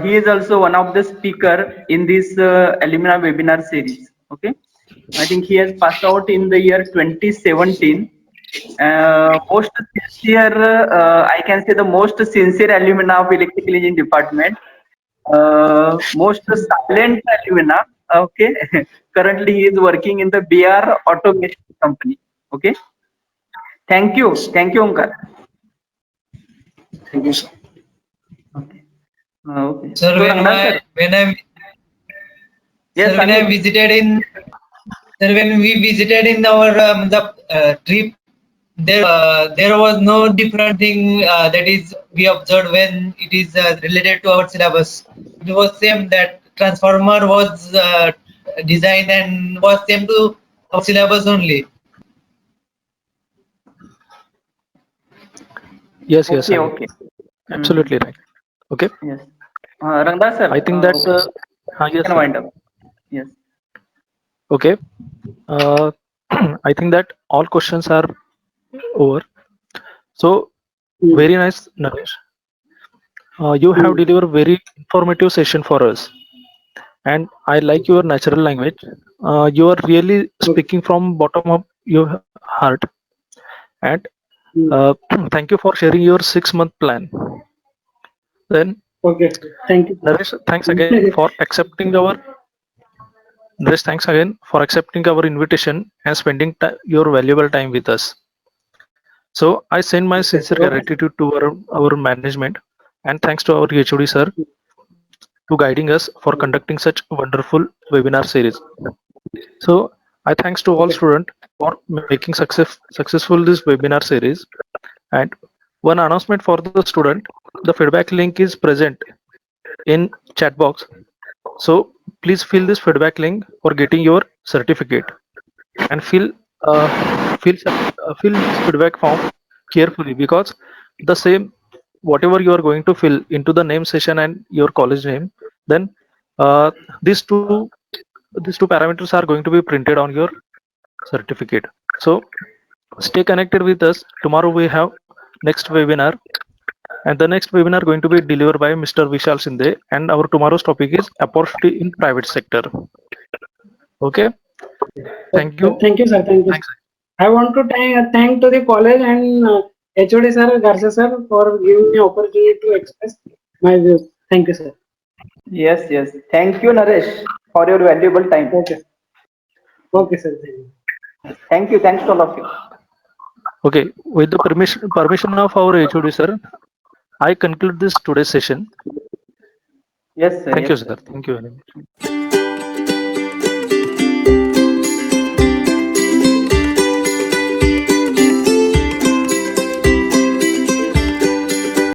He is also one of the speaker in this Alumni webinar series. Okay, I think he has passed out in the year 2017 most sincere, I can say the most sincere alumni of electrical engineering department. Most silent alumni. Okay. Currently, he is working in the BR Automation company. Okay. Thank you, Omkar. Thank you, sir. Okay. Okay. Sir, So, Rangdan sir. Yes, when I Amit. visited in, sir, when we visited in our trip, there was no different thing that is we observed when it is related to our syllabus. It was same that transformer was designed and was same to our syllabus only. Yes, Okay, Amit. okay. Absolutely right. Okay. Yes. Rangdas sir. I think that You yes, can sir. wind up. Yes. Okay. I think that all questions are over. So very nice, Naresh. You have delivered very informative session for us, and I like your natural language. You are really speaking from bottom of your heart, and thank you for sharing your 6-month plan. Then, Okay. Thank you. Naresh, thanks again for accepting our invitation and spending your valuable time with us. So I send my sincere gratitude to our management, and thanks to our HOD sir to guiding us for conducting such wonderful webinar series. So I thanks to all students for making successful this webinar series. And one announcement for the student: the feedback link is present in chat box. So please fill this feedback link for getting your certificate, and fill this feedback form carefully, because the same whatever you are going to fill into the name session and your college name, then uh, these two parameters are going to be printed on your certificate. So stay connected with us. Tomorrow we have next webinar, and the next webinar going to be delivered by Mr. Vishal Sinde, and our tomorrow's topic is opportunity in private sector. Okay. Thank you. Thank you, sir. Thank you. Thanks. I want to thank to the college and HOD sir, Garza sir, for giving me opportunity to express my views. Thank you, sir. Yes, yes. Thank you, Naresh, for your valuable time. Okay. Okay, sir. Thank you. Thank you. Thanks to all of you. Okay, with the permission of our HOD sir, I conclude this today's session. Yes, sir. Thank you, Yes, sir. sir. Thank you very much.